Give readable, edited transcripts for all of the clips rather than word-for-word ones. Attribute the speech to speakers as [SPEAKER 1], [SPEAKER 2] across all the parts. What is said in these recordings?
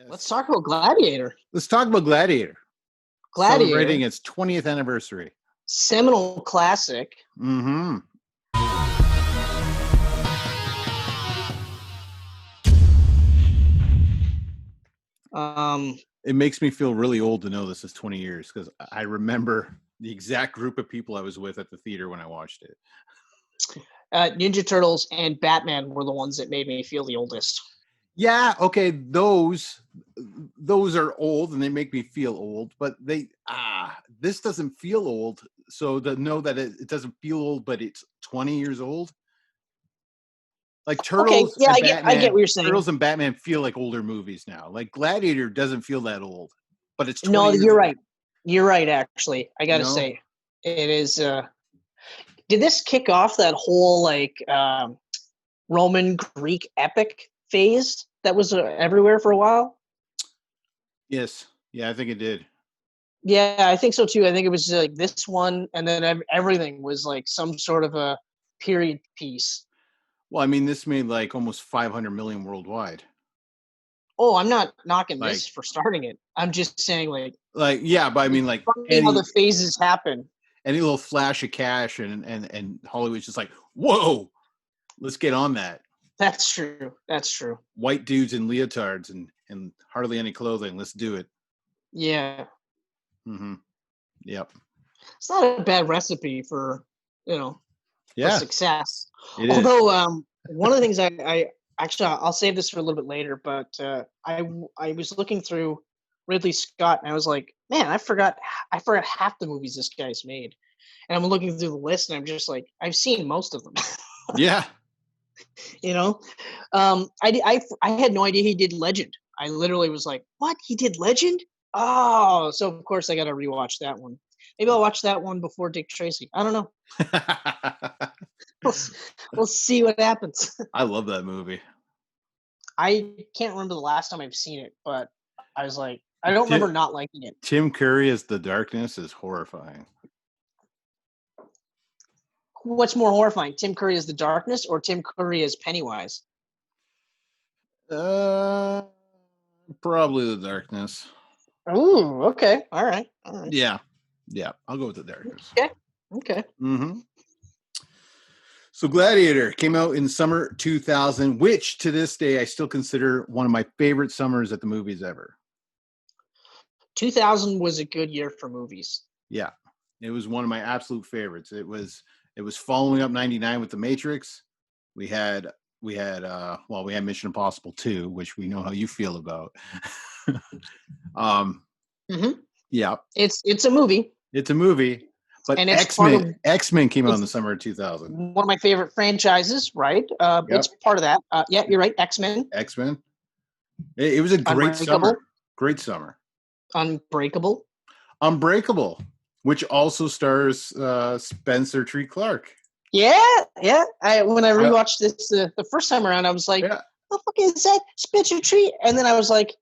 [SPEAKER 1] Let's
[SPEAKER 2] Yes.
[SPEAKER 1] talk about Gladiator.
[SPEAKER 2] Let's talk about Gladiator.
[SPEAKER 1] Gladiator,
[SPEAKER 2] Celebrating its 20th anniversary.
[SPEAKER 1] seminal classic.
[SPEAKER 2] Mm-hmm. It makes me feel really old to know this is 20 years because I remember the exact group of people I was with at the theater when I watched it.
[SPEAKER 1] Ninja Turtles and Batman were the ones that made me feel the oldest.
[SPEAKER 2] Yeah, okay, those are old and they make me feel old, but this doesn't feel old. So to know that it doesn't feel old, but it's 20 years old. Like Turtles
[SPEAKER 1] yeah,
[SPEAKER 2] and
[SPEAKER 1] I
[SPEAKER 2] Batman,
[SPEAKER 1] get what you're saying.
[SPEAKER 2] Turtles and Batman feel like older movies now. Like Gladiator doesn't feel that old, but it's 20
[SPEAKER 1] No,
[SPEAKER 2] years
[SPEAKER 1] you're
[SPEAKER 2] old.
[SPEAKER 1] right. You're right, actually. I gotta say. It is did this kick off that whole Roman Greek epic phase that was everywhere for a while?
[SPEAKER 2] Yes. Yeah, I think it did.
[SPEAKER 1] Yeah, I think so too. I think it was like this one, and then everything was like some sort of a period piece.
[SPEAKER 2] Well, I mean, this made like almost 500 million worldwide.
[SPEAKER 1] Oh, I'm not knocking this for starting it. I'm just saying,
[SPEAKER 2] yeah, but I mean, like
[SPEAKER 1] funny how the phases happen.
[SPEAKER 2] Any little flash of cash and Hollywood's just like, whoa, let's get on that.
[SPEAKER 1] That's true. That's true.
[SPEAKER 2] White dudes in leotards and hardly any clothing. Let's do it.
[SPEAKER 1] Yeah.
[SPEAKER 2] Mm-hmm. Yep.
[SPEAKER 1] It's not a bad recipe for, for success. Although, one of the things I actually, I'll save this for a little bit later, but I was looking through Ridley Scott and I was like, man, I forgot half the movies this guy's made. And I'm looking through the list and I'm just like, I've seen most of them.
[SPEAKER 2] Yeah.
[SPEAKER 1] I had no idea he did Legend. I literally was like, what? He did Legend? Oh, so of course I got to rewatch that one. Maybe I'll watch that one before Dick Tracy. I don't know. We'll see what happens.
[SPEAKER 2] I love that movie.
[SPEAKER 1] I can't remember the last time I've seen it, but I was like, I don't remember not liking it.
[SPEAKER 2] Tim Curry as the Darkness is horrifying.
[SPEAKER 1] What's more horrifying, Tim Curry as the Darkness or Tim Curry as Pennywise?
[SPEAKER 2] Probably the Darkness.
[SPEAKER 1] Ooh, okay. All right.
[SPEAKER 2] Yeah. I'll go with the Darkness.
[SPEAKER 1] Okay.
[SPEAKER 2] Mm-hmm. So Gladiator came out in summer 2000, which to this day I still consider one of my favorite summers at the movies ever.
[SPEAKER 1] 2000 was a good year for movies.
[SPEAKER 2] Yeah, it was one of my absolute favorites. It was following up 99 with The Matrix. We had Mission Impossible 2, which we know how you feel about. Yeah,
[SPEAKER 1] it's a movie.
[SPEAKER 2] It's a movie. But X-Men came out in the summer of 2000.
[SPEAKER 1] One of my favorite franchises, right? It's part of that. Yeah, you're right. X-Men.
[SPEAKER 2] It was a great summer. Great summer.
[SPEAKER 1] Unbreakable,
[SPEAKER 2] which also stars Spencer Treat Clark.
[SPEAKER 1] Yeah. When I rewatched this the first time around, I was like, "What the fuck is that, Spencer Treat?" And then I was like,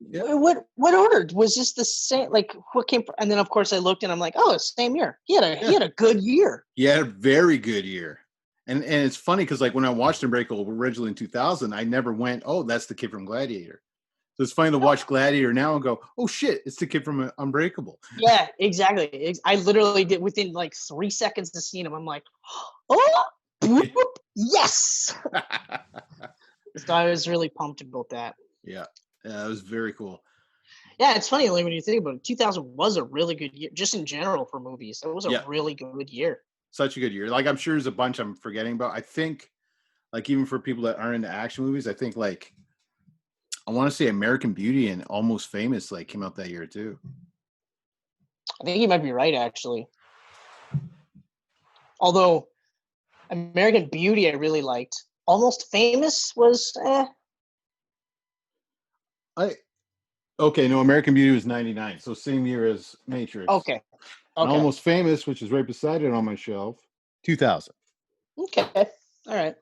[SPEAKER 1] What order was this the same? Like what came? And then of course I looked and I'm like, oh, it's the same year. He had a good year.
[SPEAKER 2] He had a very good year, and it's funny because like when I watched Unbreakable originally in 2000, I never went, oh, that's the kid from Gladiator. So it's funny to watch Gladiator now and go, oh shit, it's the kid from Unbreakable.
[SPEAKER 1] Yeah, exactly. I literally did within like 3 seconds to seeing him. I'm like, oh, whoop, whoop, yes. So I was really pumped about that.
[SPEAKER 2] Yeah, it was very cool.
[SPEAKER 1] Yeah, it's funny like, when you think about it. 2000 was a really good year, just in general for movies. It was a really good year.
[SPEAKER 2] Such a good year. Like I'm sure there's a bunch I'm forgetting about. I think, like even for people that aren't into action movies, I think like I want to say American Beauty and Almost Famous like came out that year too.
[SPEAKER 1] I think you might be right, actually. Although American Beauty I really liked. Almost Famous was
[SPEAKER 2] American Beauty was 99, so same year as Matrix.
[SPEAKER 1] Okay.
[SPEAKER 2] And Almost Famous, which is right beside it on my shelf, 2000.
[SPEAKER 1] Okay, all right.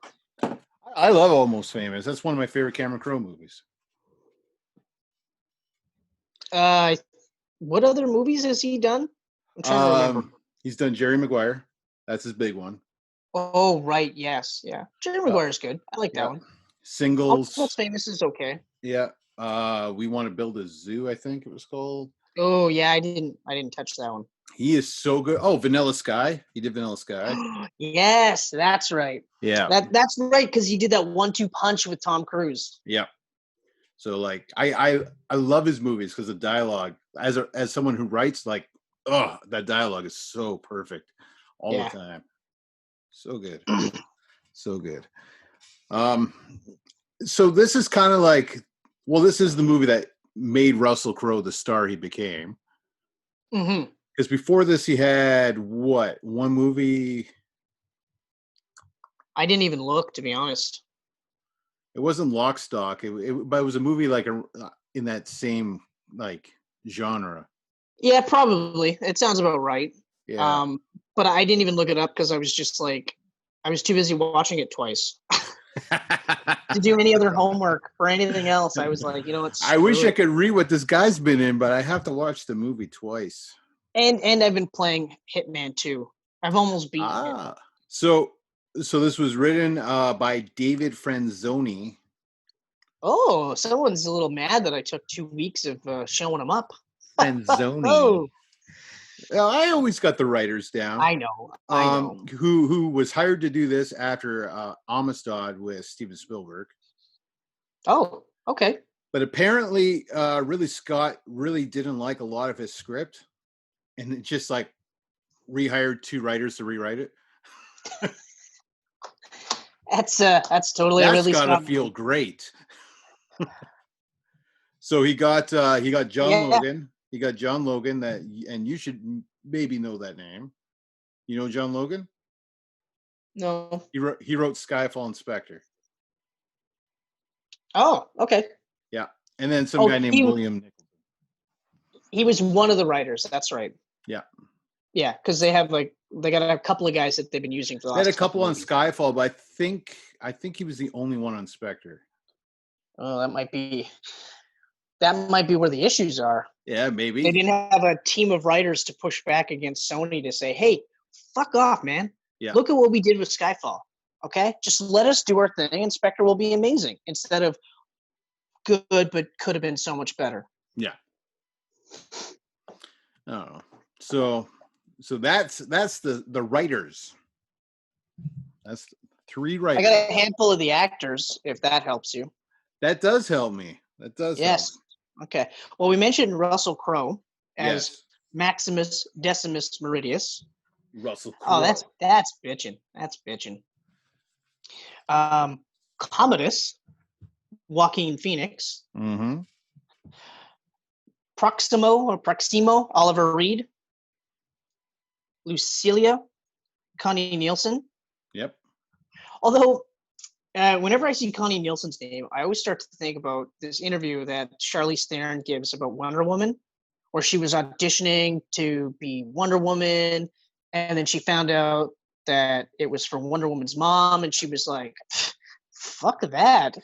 [SPEAKER 2] I love Almost Famous. That's one of my favorite Cameron Crowe movies.
[SPEAKER 1] What other movies has he done? I'm trying to remember.
[SPEAKER 2] He's done Jerry Maguire. That's his big one.
[SPEAKER 1] Oh, right. Yes. Yeah. Jerry Maguire's good. I like that one.
[SPEAKER 2] Singles.
[SPEAKER 1] Almost Famous is okay.
[SPEAKER 2] Yeah. We Want to Build a Zoo, I think it was called.
[SPEAKER 1] Oh yeah, I didn't touch that one.
[SPEAKER 2] He is so good. Oh, Vanilla Sky. He did Vanilla Sky.
[SPEAKER 1] Yes, that's right.
[SPEAKER 2] Yeah.
[SPEAKER 1] That's right, because he did that 1-2 punch with Tom Cruise.
[SPEAKER 2] Yeah. So like I love his movies because the dialogue, as someone who writes, like, oh, that dialogue is so perfect all the time. So good. So good. So this is kind of like, well, this is the movie that made Russell Crowe the star he became.
[SPEAKER 1] Mm-hmm.
[SPEAKER 2] Because before this, he had what, one movie?
[SPEAKER 1] I didn't even look, to be honest.
[SPEAKER 2] It wasn't Lock, Stock, but it was a movie like in that same like genre.
[SPEAKER 1] Yeah, probably. It sounds about right.
[SPEAKER 2] Yeah.
[SPEAKER 1] But I didn't even look it up because I was just like, I was too busy watching it twice to do any other homework or anything else. I was like, you know what?
[SPEAKER 2] I wish I could read what this guy's been in, but I have to watch the movie twice.
[SPEAKER 1] And I've been playing Hitman 2. I've almost beaten it.
[SPEAKER 2] So this was written by David Franzoni.
[SPEAKER 1] Oh, someone's a little mad that I took 2 weeks of showing them up.
[SPEAKER 2] Franzoni.
[SPEAKER 1] Oh.
[SPEAKER 2] Well, I always got the writers down.
[SPEAKER 1] I know.
[SPEAKER 2] Who was hired to do this after Amistad with Steven Spielberg.
[SPEAKER 1] Oh, okay.
[SPEAKER 2] But apparently, Ridley Scott really didn't like a lot of his script, and it just like rehired 2 writers to rewrite it.
[SPEAKER 1] That's totally Ridley Scott.
[SPEAKER 2] That's gotta feel great. So he got John Logan. He got John Logan, and you should maybe know that name. You know John Logan?
[SPEAKER 1] No.
[SPEAKER 2] He wrote Skyfall Inspector.
[SPEAKER 1] Oh, okay.
[SPEAKER 2] Yeah, and then some guy named William Nicholson.
[SPEAKER 1] He was one of the writers. That's right.
[SPEAKER 2] Yeah.
[SPEAKER 1] Yeah, because they got a couple of guys that they've been using for the last.
[SPEAKER 2] They had a couple on Skyfall, but I think he was the only one on Spectre.
[SPEAKER 1] Oh, that might be where the issues are.
[SPEAKER 2] Yeah, maybe.
[SPEAKER 1] They didn't have a team of writers to push back against Sony to say, hey, fuck off, man.
[SPEAKER 2] Yeah.
[SPEAKER 1] Look at what we did with Skyfall. Okay? Just let us do our thing and Spectre will be amazing. Instead of good, but could have been so much better.
[SPEAKER 2] Yeah. I don't know. So that's the writers. That's 3 writers.
[SPEAKER 1] I got a handful of the actors, if that helps you.
[SPEAKER 2] That does help me. That does help me.
[SPEAKER 1] Okay. Well, we mentioned Russell Crowe as Maximus Decimus Meridius.
[SPEAKER 2] Russell Crowe.
[SPEAKER 1] Oh, that's bitching. That's bitching. Commodus, Joaquin Phoenix.
[SPEAKER 2] Mm-hmm.
[SPEAKER 1] Proximo, Oliver Reed. Lucilia, Connie Nielsen.
[SPEAKER 2] Yep.
[SPEAKER 1] Although, whenever I see Connie Nielsen's name, I always start to think about this interview that Charlize Theron gives about Wonder Woman, where she was auditioning to be Wonder Woman, and then she found out that it was for Wonder Woman's mom, and she was like, "Fuck that."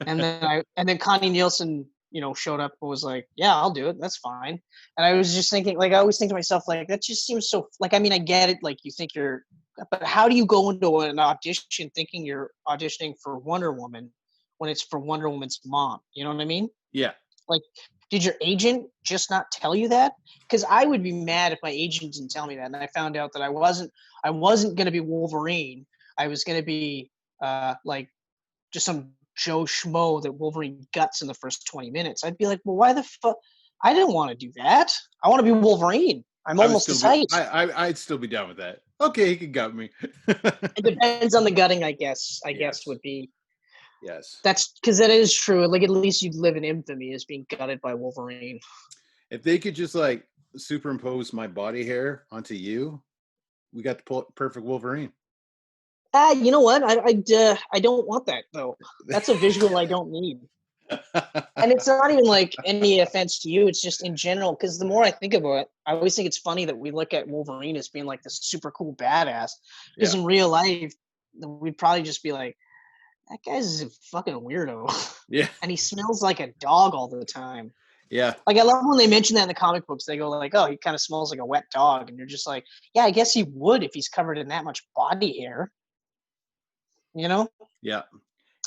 [SPEAKER 1] and then Connie Nielsen, showed up and was like, "Yeah, I'll do it. That's fine." And I was just thinking, like, I always think to myself, like, that just seems so. Like, I mean, I get it. Like, you think but how do you go into an audition thinking you're auditioning for Wonder Woman when it's for Wonder Woman's mom? You know what I mean?
[SPEAKER 2] Yeah.
[SPEAKER 1] Like, did your agent just not tell you that? Because I would be mad if my agent didn't tell me that, and I found out that I wasn't going to be Wolverine. I was going to be like just some Joe Schmo that Wolverine guts in the first 20 minutes. I'd be like, well, why the fuck? I didn't want to do that. I want to be Wolverine. I'm almost his height.
[SPEAKER 2] I'd still be down with that. Okay, he can gut me.
[SPEAKER 1] It depends on the gutting, I guess. I guess would be.
[SPEAKER 2] Yes.
[SPEAKER 1] That's because that is true. Like, at least you'd live in infamy as being gutted by Wolverine.
[SPEAKER 2] If they could just like superimpose my body hair onto you, we got the perfect Wolverine.
[SPEAKER 1] You know what? I don't want that though. That's a visual I don't need. And it's not even like any offense to you. It's just in general, because the more I think about it, I always think it's funny that we look at Wolverine as being like this super cool badass. Because in real life, we'd probably just be like, that guy's a fucking weirdo.
[SPEAKER 2] Yeah.
[SPEAKER 1] And he smells like a dog all the time.
[SPEAKER 2] Yeah.
[SPEAKER 1] Like, I love when they mention that in the comic books. They go like, oh, he kind of smells like a wet dog. And you're just like, yeah, I guess he would if he's covered in that much body hair. You know?
[SPEAKER 2] Yeah.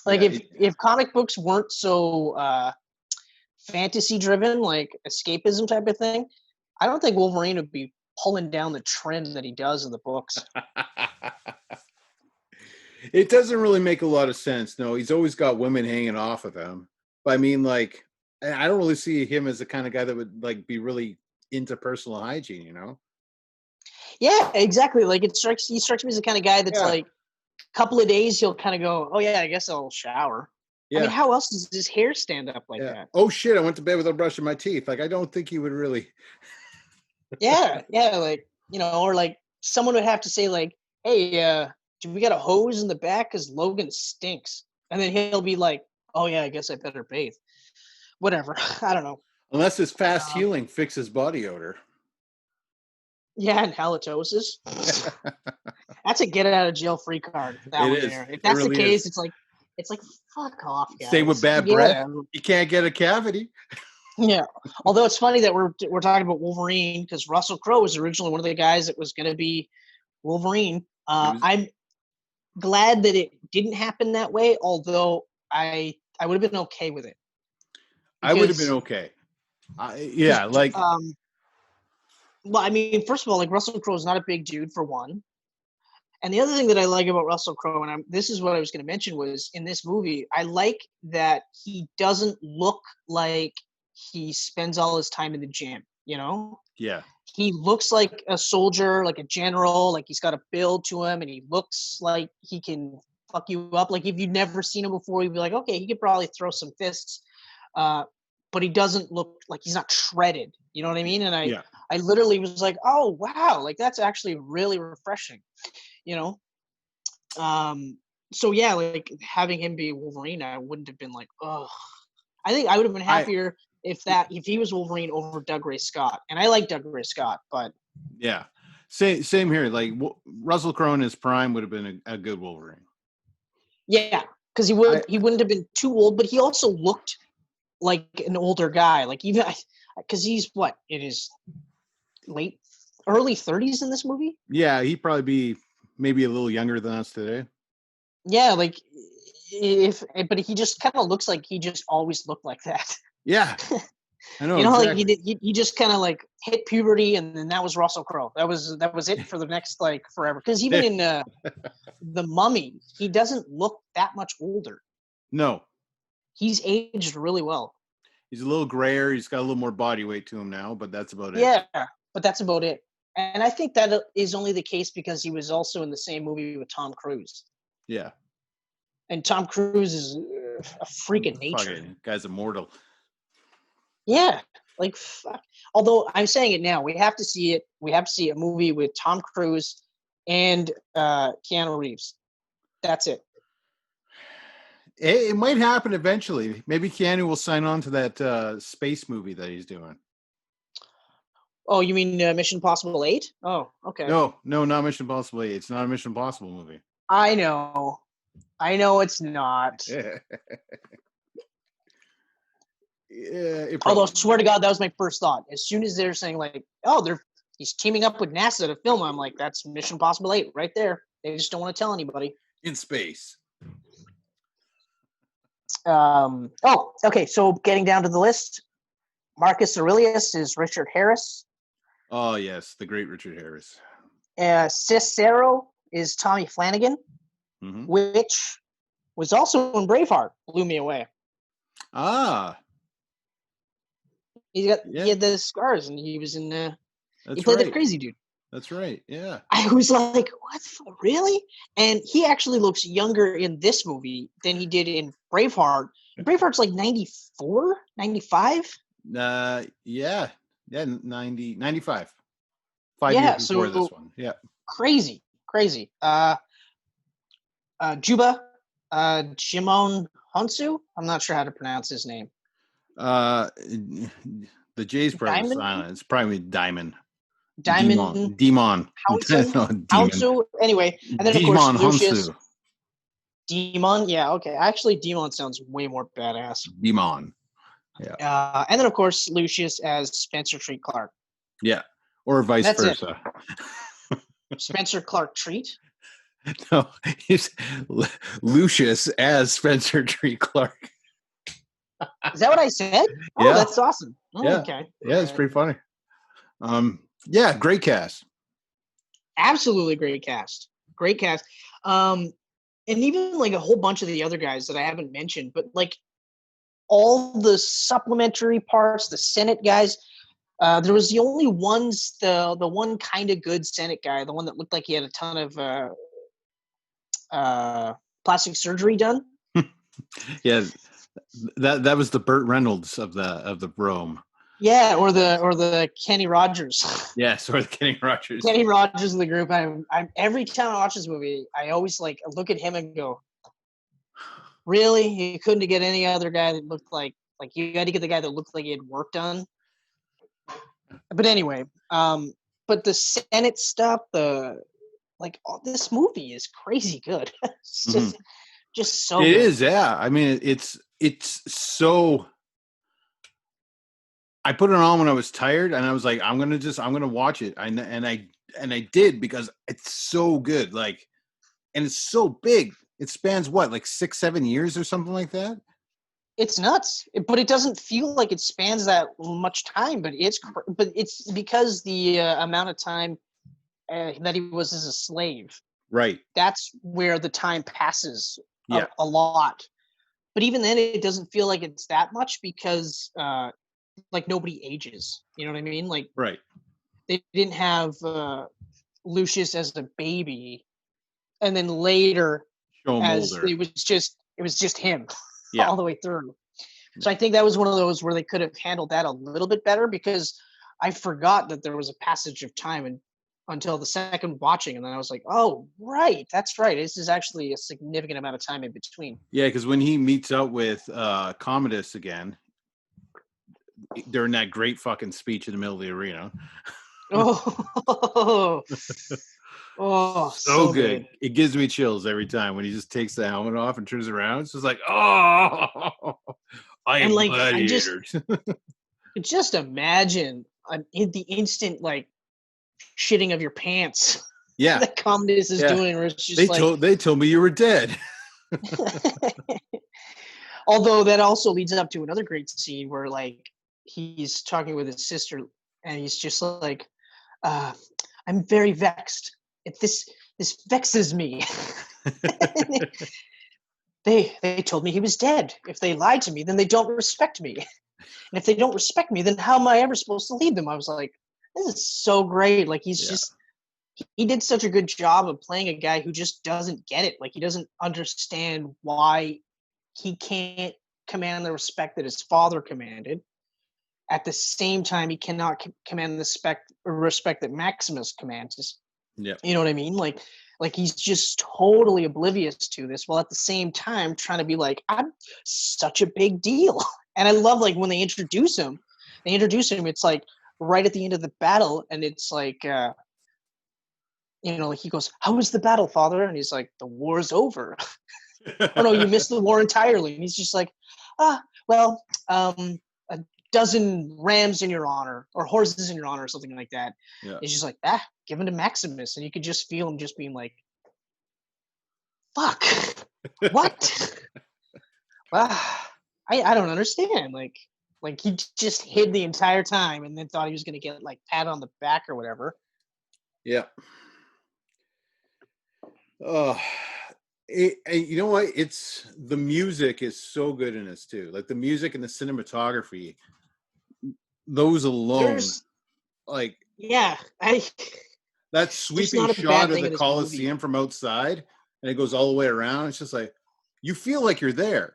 [SPEAKER 1] Like, if comic books weren't so fantasy driven, like escapism type of thing, I don't think Wolverine would be pulling down the trend that he does in the books.
[SPEAKER 2] It doesn't really make a lot of sense. No, he's always got women hanging off of him. But I mean, like, I don't really see him as the kind of guy that would like be really into personal hygiene, you know?
[SPEAKER 1] Yeah, exactly. Like he strikes me as the kind of guy that's like a couple of days he'll kind of go, oh yeah, I guess I'll shower. Yeah. I mean, how else does his hair stand up like that?
[SPEAKER 2] Oh shit, I went to bed without brushing my teeth. Like, I don't think he would really.
[SPEAKER 1] Yeah, like, you know, or like someone would have to say like, hey, we got a hose in the back because Logan stinks. And then he'll be like, oh yeah, I guess I better bathe. Whatever. I don't know.
[SPEAKER 2] Unless his fast healing fixes body odor.
[SPEAKER 1] Yeah, and halitosis. That's a get out of jail free card. That one there. If that's really the case, it's like fuck off, guys.
[SPEAKER 2] Same with bad breath. You can't get a cavity.
[SPEAKER 1] Yeah. Although it's funny that we're talking about Wolverine because Russell Crowe was originally one of the guys that was going to be Wolverine. I'm glad that it didn't happen that way. Although I would have been okay with it.
[SPEAKER 2] I would have been okay. Like.
[SPEAKER 1] Well, I mean, first of all, like Russell Crowe is not a big dude for one. And the other thing that I like about Russell Crowe, and this is what I was going to mention, was in this movie, I like that he doesn't look like he spends all his time in the gym, you know?
[SPEAKER 2] Yeah.
[SPEAKER 1] He looks like a soldier, like a general, like he's got a build to him, and he looks like he can fuck you up. Like if you've never seen him before, you'd be like, okay, he could probably throw some fists. But he doesn't look like he's not shredded. You know what I mean? And I literally was like, oh, wow, like that's actually really refreshing, you know? So yeah, like having him be Wolverine, I wouldn't have been like, oh, I think I would have been happier if he was Wolverine over Doug Ray Scott. And I like Doug Ray Scott, but.
[SPEAKER 2] Yeah. Same here. Like Russell Crowe in his prime would have been a good Wolverine.
[SPEAKER 1] Yeah. Cause he wouldn't have been too old, but he also looked like an older guy, like even because he's what in his early 30s in this movie.
[SPEAKER 2] Yeah, he'd probably be maybe a little younger than us today.
[SPEAKER 1] Yeah, like but he just kind of looks like he just always looked like that.
[SPEAKER 2] Yeah, I know.
[SPEAKER 1] You know,
[SPEAKER 2] exactly.
[SPEAKER 1] like he just kind of like hit puberty, and then that was Russell Crowe. That was it for the next like forever. Because even in The Mummy, he doesn't look that much older.
[SPEAKER 2] No.
[SPEAKER 1] He's aged really well.
[SPEAKER 2] He's a little grayer. He's got a little more body weight to him now, but that's about it.
[SPEAKER 1] Yeah, but that's about it. And I think that is only the case because he was also in the same movie with Tom Cruise.
[SPEAKER 2] Yeah.
[SPEAKER 1] And Tom Cruise is a freak of nature.
[SPEAKER 2] Fucking guy's immortal.
[SPEAKER 1] Yeah, like fuck. Although I'm saying it now, we have to see it. We have to see a movie with Tom Cruise and Keanu Reeves. That's it.
[SPEAKER 2] It might happen eventually. Maybe Keanu will sign on to that space movie that he's doing.
[SPEAKER 1] Oh, you mean Mission Impossible 8? Oh, okay.
[SPEAKER 2] No, not Mission Impossible 8. It's not a Mission Impossible movie.
[SPEAKER 1] I know it's not. Although, swear to God, that was my first thought. As soon as they're saying like, oh, he's teaming up with NASA to film, I'm like, that's Mission Impossible 8 right there. They just don't want to tell anybody.
[SPEAKER 2] In space.
[SPEAKER 1] Okay. So getting down to the list, Marcus Aurelius is Richard Harris.
[SPEAKER 2] Oh yes, the great Richard Harris.
[SPEAKER 1] Cicero is Tommy Flanagan, which was also in Braveheart. Blew me away.
[SPEAKER 2] Ah,
[SPEAKER 1] he had the scars, and he was in. He played the crazy dude.
[SPEAKER 2] That's right. Yeah.
[SPEAKER 1] I was like, what? Really? And he actually looks younger in this movie than he did in Braveheart. Braveheart's like 94, 95?
[SPEAKER 2] Yeah, 90, 95. 5 years before this one. Yeah.
[SPEAKER 1] Crazy. Juba, Jimon Honsu? I'm not sure how to pronounce his name.
[SPEAKER 2] The J's probably silent. It's probably Diamond.
[SPEAKER 1] Demon. Honsu. Anyway, and then of course Lucius. Demon. Yeah. Okay. Actually, Demon sounds way more badass.
[SPEAKER 2] Demon. Yeah.
[SPEAKER 1] And then of course Lucius as Spencer Treat Clark.
[SPEAKER 2] Yeah. Or vice versa.
[SPEAKER 1] Spencer Clark Treat.
[SPEAKER 2] No, he's Lucius as Spencer Treat Clark.
[SPEAKER 1] Is that what I said? Oh,
[SPEAKER 2] yeah.
[SPEAKER 1] that's awesome. Oh,
[SPEAKER 2] yeah.
[SPEAKER 1] Okay.
[SPEAKER 2] Yeah, it's pretty funny. Yeah, great cast.
[SPEAKER 1] Absolutely great cast. Great cast. And even like a whole bunch of the other guys that I haven't mentioned, but like all the supplementary parts, the Senate guys, there was the only ones, the one kind of good Senate guy, the one that looked like he had a ton of plastic surgery done.
[SPEAKER 2] Yeah, that was the Burt Reynolds of the Rome.
[SPEAKER 1] Yeah, or the Kenny Rogers.
[SPEAKER 2] Yes, or the Kenny Rogers.
[SPEAKER 1] Kenny Rogers of the group. I'm every time I watch this movie, I always like look at him and go, really? You couldn't get any other guy that looked like you had to get the guy that looked like he had work done. But anyway, but the Senate stuff, this movie is crazy good. It's just so
[SPEAKER 2] It
[SPEAKER 1] good.
[SPEAKER 2] is, yeah. I mean, it's so. I put it on when I was tired, and I was like, I'm gonna watch it. And I did, because it's so good. Like, and it's so big. It spans what, like 6-7 years or something like that.
[SPEAKER 1] It's nuts, but it doesn't feel like it spans that much time. But it's because the amount of time that he was as a slave.
[SPEAKER 2] Right.
[SPEAKER 1] That's where the time passes
[SPEAKER 2] a
[SPEAKER 1] lot. But even then, it doesn't feel like it's that much because like nobody ages. You know what I mean? Like,
[SPEAKER 2] right.
[SPEAKER 1] They didn't have Lucius as a baby, and then later as older. It was just him all the way through. So I think that was one of those where they could have handled that a little bit better, because I forgot that there was a passage of time until the second watching, and then I was like, oh, right, that's right. This is actually a significant amount of time in between.
[SPEAKER 2] Yeah, because when he meets up with Commodus again during that great fucking speech in the middle of the arena. So good. It gives me chills every time when he just takes the helmet off and turns around. It's just like, oh, I am Gladiator.
[SPEAKER 1] Just imagine the instant like shitting of your pants.
[SPEAKER 2] Yeah,
[SPEAKER 1] that Commodus is doing. Where it's just
[SPEAKER 2] they told me you were dead.
[SPEAKER 1] Although that also leads up to another great scene where like he's talking with his sister, and he's just like, I'm very vexed. This vexes me. They told me he was dead. If they lied to me, then they don't respect me. And if they don't respect me, then how am I ever supposed to lead them? I was like, this is so great. Like he did such a good job of playing a guy who just doesn't get it. Like he doesn't understand why he can't command the respect that his father commanded. At the same time, he cannot command the respect that Maximus commands.
[SPEAKER 2] Yeah,
[SPEAKER 1] you know what I mean? Like he's just totally oblivious to this, while at the same time trying to be like, I'm such a big deal. And I love like when they introduce him. It's like right at the end of the battle, and it's like, he goes, "How was the battle, father?" And he's like, "The war's over." Oh no, you missed the war entirely. And he's just like, well, a dozen rams in your honor, or horses in your honor, or something like that. Yeah. It's just like, given to Maximus. And you could just feel him just being like, fuck, what? I don't understand. Like he just hid the entire time and then thought he was going to get like pat on the back or whatever.
[SPEAKER 2] Yeah. You know what? It's the music is so good in this too. Like the music and the cinematography, those alone, that sweeping shot of the Colosseum from outside, and it goes all the way around. It's just like you feel like you're there.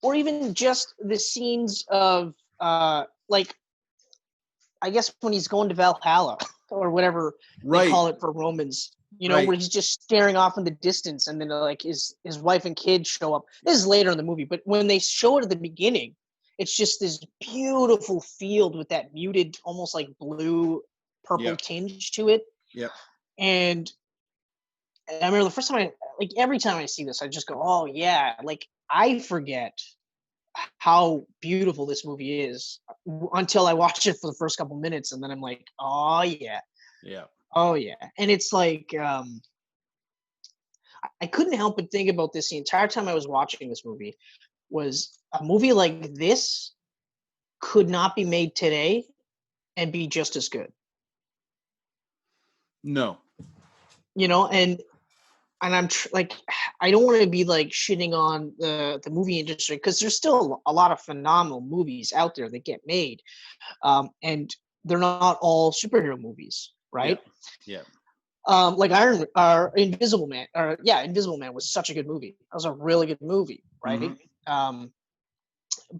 [SPEAKER 1] Or even just the scenes of like, I guess when he's going to Valhalla or whatever they call it for Romans. Where he's just staring off in the distance, and then like his wife and kids show up. This is later in the movie, but when they show it at the beginning, it's just this beautiful field with that muted, almost like blue purple tinge to it.
[SPEAKER 2] Yeah.
[SPEAKER 1] And I remember the first time every time I see this, I just go, oh yeah. Like I forget how beautiful this movie is until I watch it for the first couple minutes, and then I'm like, oh yeah.
[SPEAKER 2] Yeah.
[SPEAKER 1] Oh yeah. And it's like I couldn't help but think about this the entire time I was watching this movie. was a movie like this could not be made today and be just as good.
[SPEAKER 2] No.
[SPEAKER 1] You know, and I'm like, I don't want to be like shitting on the movie industry, because there's still a lot of phenomenal movies out there that get made, and they're not all superhero movies, right?
[SPEAKER 2] Yeah.
[SPEAKER 1] Like Invisible Man, Invisible Man was such a good movie. That was a really good movie, right? Mm-hmm.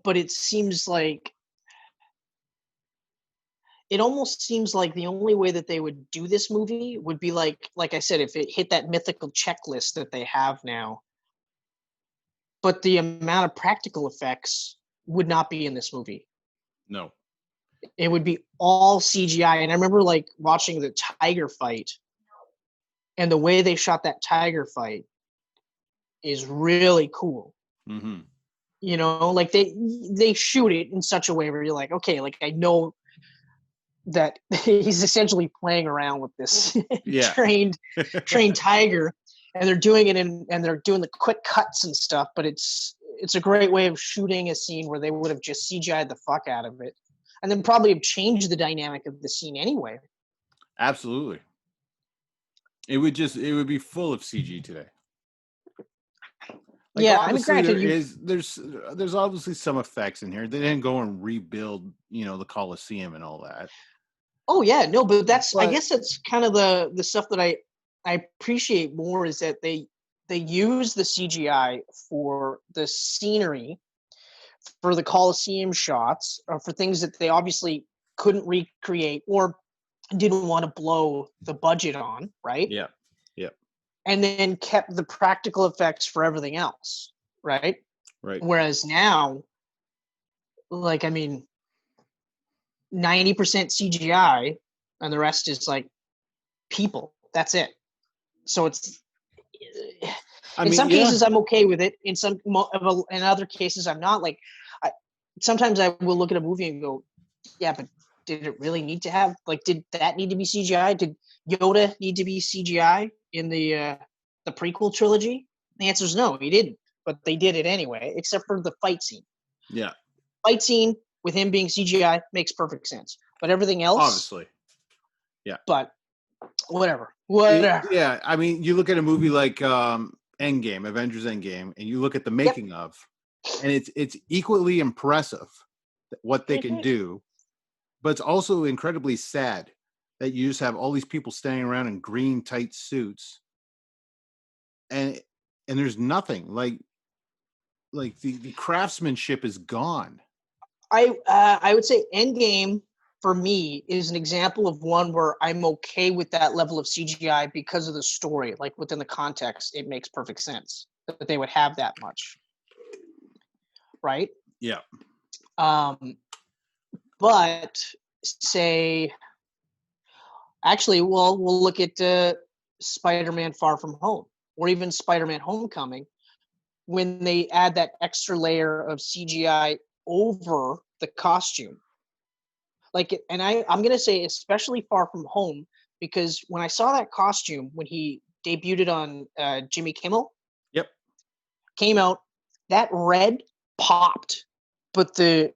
[SPEAKER 1] But it seems like, it almost seems like the only way that they would do this movie would be like I said, if it hit that mythical checklist that they have now. But the amount of practical effects would not be in this movie.
[SPEAKER 2] No.
[SPEAKER 1] It would be all CGI. And I remember like watching the tiger fight, and the way they shot that tiger fight is really cool.
[SPEAKER 2] Mm-hmm.
[SPEAKER 1] You know, like they shoot it in such a way where you're like, okay, like I know that he's essentially playing around with this trained tiger, and they're doing it and they're doing the quick cuts and stuff, but it's a great way of shooting a scene where they would have just CGI'd the fuck out of it, and then probably have changed the dynamic of the scene anyway.
[SPEAKER 2] Absolutely. It would be full of CG today. Like,
[SPEAKER 1] yeah, I mean, granted,
[SPEAKER 2] there's obviously some effects in here. They didn't go and rebuild, the Coliseum and all that.
[SPEAKER 1] Oh yeah, no, but I guess that's kind of the stuff that I appreciate more, is that they use the CGI for the scenery, for the Coliseum shots, or for things that they obviously couldn't recreate or didn't want to blow the budget on, right?
[SPEAKER 2] Yeah.
[SPEAKER 1] And then kept the practical effects for everything else, right?
[SPEAKER 2] Right.
[SPEAKER 1] Whereas now, like, I mean, 90% CGI and the rest is like people. That's it. So it's, in some cases I'm okay with it. In other cases I'm not. Like, sometimes I will look at a movie and go, yeah, but did it really need to have, like, did that need to be CGI? Did Yoda need to be CGI in the prequel trilogy? The answer is no, he didn't. But they did it anyway, except for the fight scene.
[SPEAKER 2] Yeah.
[SPEAKER 1] Fight scene with him being CGI makes perfect sense. But everything else,
[SPEAKER 2] obviously. Yeah.
[SPEAKER 1] But whatever.
[SPEAKER 2] Yeah, I mean, you look at a movie like Endgame, Avengers Endgame, and you look at the making of, and it's equally impressive what they can do, but it's also incredibly sad that you just have all these people standing around in green tight suits, and there's nothing like the craftsmanship is gone.
[SPEAKER 1] I would say Endgame for me is an example of one where I'm okay with that level of CGI because of the story. Like, within the context, it makes perfect sense that they would have that much, right?
[SPEAKER 2] Yeah.
[SPEAKER 1] But say, actually, well, we'll look at Spider-Man Far From Home, or even Spider-Man Homecoming, when they add that extra layer of CGI over the costume. Like, and I'm going to say especially Far From Home, because when I saw that costume, when he debuted on Jimmy Kimmel, came out, that red popped, but the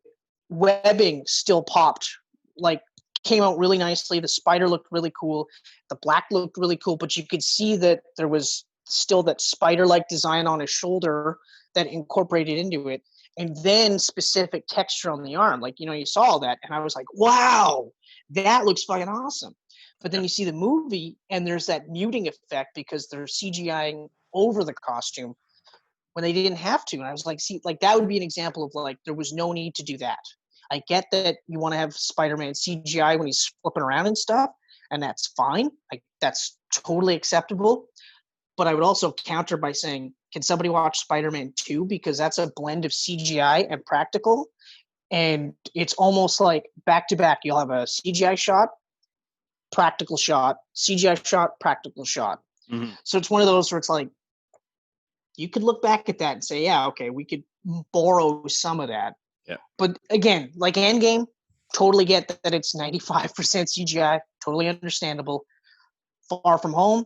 [SPEAKER 1] webbing still popped, like, came out really nicely. The spider looked really cool. The black looked really cool, but you could see that there was still that spider-like design on his shoulder that incorporated into it. And then specific texture on the arm. Like, you saw all that. And I was like, wow, that looks fucking awesome. But then you see the movie and there's that muting effect because they're CGIing over the costume when they didn't have to. And I was like, see, like, that would be an example of, like, there was no need to do that. I get that you want to have Spider-Man CGI when he's flipping around and stuff, and that's fine. Like, that's totally acceptable. But I would also counter by saying, can somebody watch Spider-Man 2? Because that's a blend of CGI and practical. And it's almost like back-to-back. You'll have a CGI shot, practical shot, CGI shot, practical shot.
[SPEAKER 2] Mm-hmm.
[SPEAKER 1] So it's one of those where it's like, you could look back at that and say, yeah, okay, we could borrow some of that.
[SPEAKER 2] Yeah.
[SPEAKER 1] But again, like Endgame, totally get that it's 95% CGI, totally understandable. Far From Home,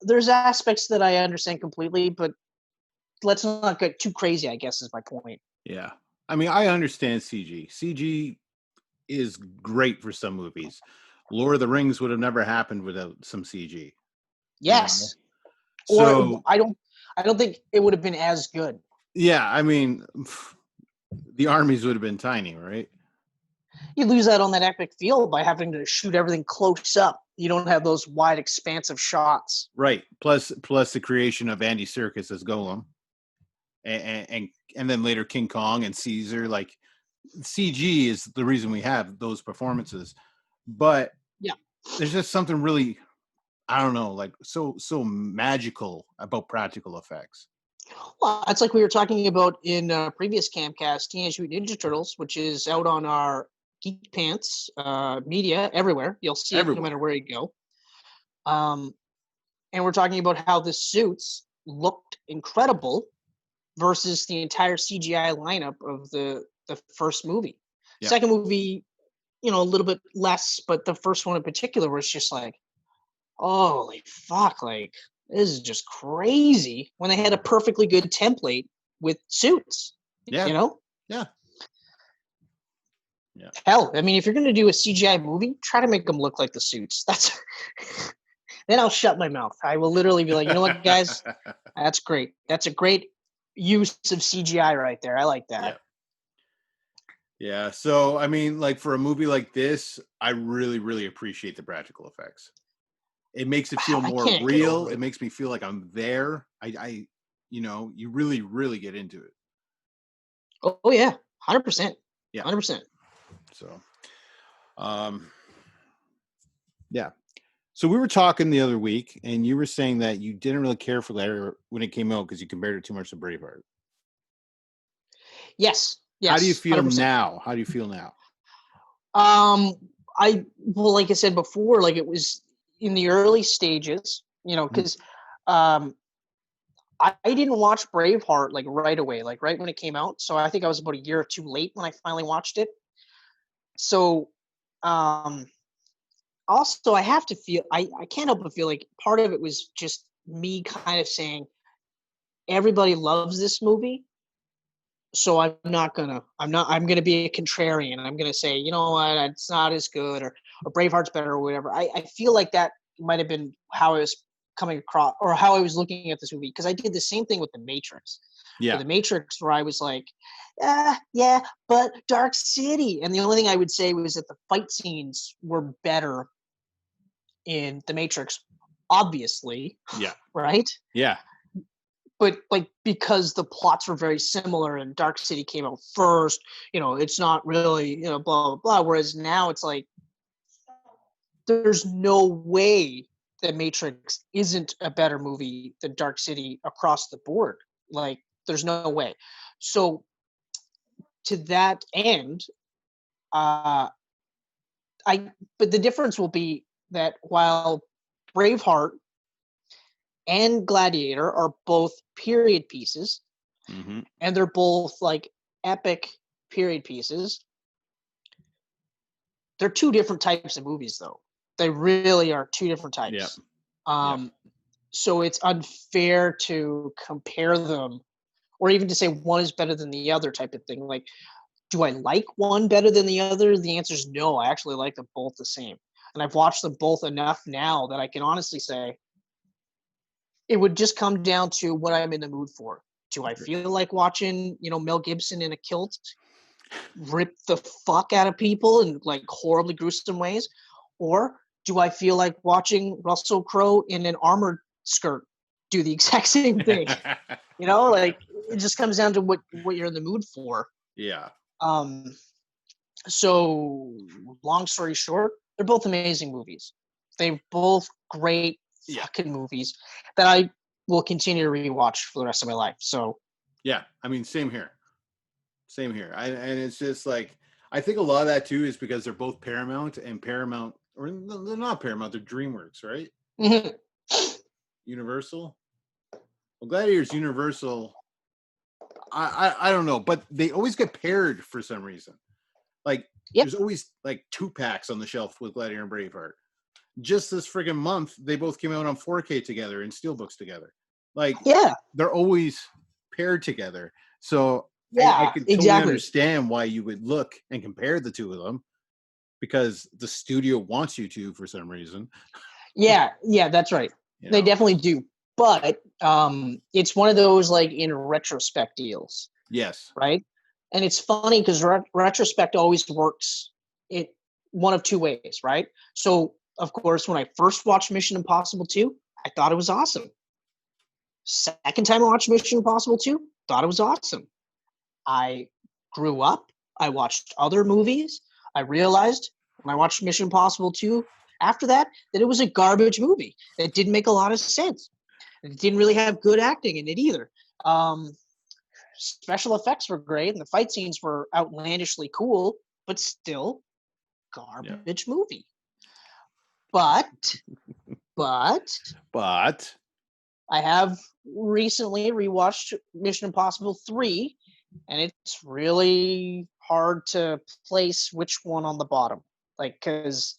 [SPEAKER 1] there's aspects that I understand completely, but let's not get too crazy, I guess is my point.
[SPEAKER 2] Yeah. I mean, I understand CG. CG is great for some movies. Lord of the Rings would have never happened without some CG.
[SPEAKER 1] Yes.
[SPEAKER 2] You know?
[SPEAKER 1] Or I don't think it would have been as good.
[SPEAKER 2] Yeah, I mean, the armies would have been tiny, right?
[SPEAKER 1] You lose out on that epic feel by having to shoot everything close up. You don't have those wide, expansive shots.
[SPEAKER 2] Right. Plus the creation of Andy Serkis as Golem, and then later King Kong and Caesar. Like, CG is the reason we have those performances. But
[SPEAKER 1] yeah,
[SPEAKER 2] there's just something really, I don't know, like so magical about practical effects.
[SPEAKER 1] Well, it's like we were talking about in previous Camcast, Teenage Mutant Ninja Turtles, which is out on our Geek Pants media everywhere. You'll see it no matter where you go. And we're talking about how the suits looked incredible versus the entire CGI lineup of the first movie. Yeah. Second movie, a little bit less, but the first one in particular was just like, holy fuck, like, this is just crazy when they had a perfectly good template with suits.
[SPEAKER 2] Yeah.
[SPEAKER 1] Yeah. Hell, I mean, if you're going to do a CGI movie, try to make them look like the suits. That's then I'll shut my mouth. I will literally be like, you know what, guys? That's great. That's a great use of CGI right there. I like that.
[SPEAKER 2] Yeah. So, I mean, like, for a movie like this, I really, really appreciate the practical effects. It makes it feel more real. It makes me feel like I'm there. I you really, really get into it.
[SPEAKER 1] Oh yeah. 100%.
[SPEAKER 2] Yeah.
[SPEAKER 1] 100%.
[SPEAKER 2] So, yeah. So we were talking the other week, and you were saying that you didn't really care for Gladiator when it came out because you compared it too much to Braveheart.
[SPEAKER 1] Yes.
[SPEAKER 2] How do you feel 100%. Now? How do you feel now?
[SPEAKER 1] Like I said before, like, it was in the early stages, because I didn't watch Braveheart like right away, like right when it came out. So I think I was about a year or two late when I finally watched it. So, also I have to feel, I can't help but feel like part of it was just me kind of saying, everybody loves this movie. So I'm gonna be a contrarian. I'm gonna say, you know what, it's not as good, or Braveheart's better, or whatever. I feel like that might have been how I was coming across, or how I was looking at this movie, because I did the same thing with The Matrix.
[SPEAKER 2] Yeah.
[SPEAKER 1] For The Matrix, where I was like, yeah, but Dark City. And the only thing I would say was that the fight scenes were better in The Matrix, obviously.
[SPEAKER 2] Yeah.
[SPEAKER 1] Right?
[SPEAKER 2] Yeah.
[SPEAKER 1] But like, because the plots were very similar and Dark City came out first, it's not really, blah, blah, blah. Whereas now it's like, there's no way that Matrix isn't a better movie than Dark City across the board. Like, there's no way. So to that end, but the difference will be that while Braveheart and Gladiator are both period pieces,
[SPEAKER 2] mm-hmm.
[SPEAKER 1] and they're both like epic period pieces, they're two different types of movies, though. They really are two different types.
[SPEAKER 2] Yeah.
[SPEAKER 1] So it's unfair to compare them, or even to say one is better than the other type of thing. Like, do I like one better than the other? The answer is no. I actually like them both the same. And I've watched them both enough now that I can honestly say it would just come down to what I'm in the mood for. Do I feel like watching, Mel Gibson in a kilt rip the fuck out of people in like horribly gruesome ways? Or do I feel like watching Russell Crowe in an armored skirt do the exact same thing? Like, it just comes down to what you're in the mood for.
[SPEAKER 2] Yeah.
[SPEAKER 1] So long story short, they're both amazing movies. They're both great fucking movies that I will continue to rewatch for the rest of my life. So
[SPEAKER 2] yeah, I mean, same here. And it's just like, I think a lot of that too is because they're both Paramount, and Paramount, or they're not Paramount, they're DreamWorks, right?
[SPEAKER 1] Mm-hmm.
[SPEAKER 2] Universal. Well, Gladiator's Universal. I don't know, but they always get paired for some reason. Like, there's always like 2-packs on the shelf with Gladiator and Braveheart. Just this friggin' month, they both came out on 4K together and steelbooks together. Like, they're always paired together. So
[SPEAKER 1] yeah,
[SPEAKER 2] I could totally understand why you would look and compare the two of them, because the studio wants you to for some reason.
[SPEAKER 1] Yeah, that's right. They definitely do. But it's one of those like in retrospect deals.
[SPEAKER 2] Yes.
[SPEAKER 1] Right? And it's funny because retrospect always works it one of two ways, right? So, of course, when I first watched Mission Impossible 2, I thought it was awesome. Second time I watched Mission Impossible 2, thought it was awesome. I grew up. I watched other movies. I realized when I watched Mission Impossible 2 after that it was a garbage movie. It didn't make a lot of sense. It didn't really have good acting in it either. Special effects were great and the fight scenes were outlandishly cool, but still garbage movie. But I have recently rewatched Mission Impossible 3, and it's really hard to place which one on the bottom. Like, because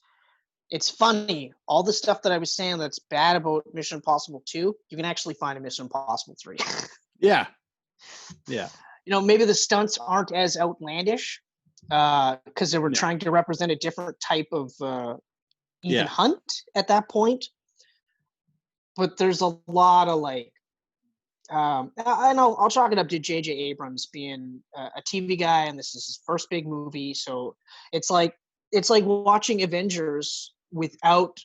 [SPEAKER 1] it's funny, all the stuff that I was saying that's bad about Mission Impossible 2, you can actually find in Mission Impossible 3.
[SPEAKER 2] Yeah.
[SPEAKER 1] Maybe the stunts aren't as outlandish because they were trying to represent a different type of Ethan Hunt at that point. But there's a lot of like, I know I'll chalk it up to J.J. Abrams being a TV guy, and this is his first big movie. So it's like watching Avengers without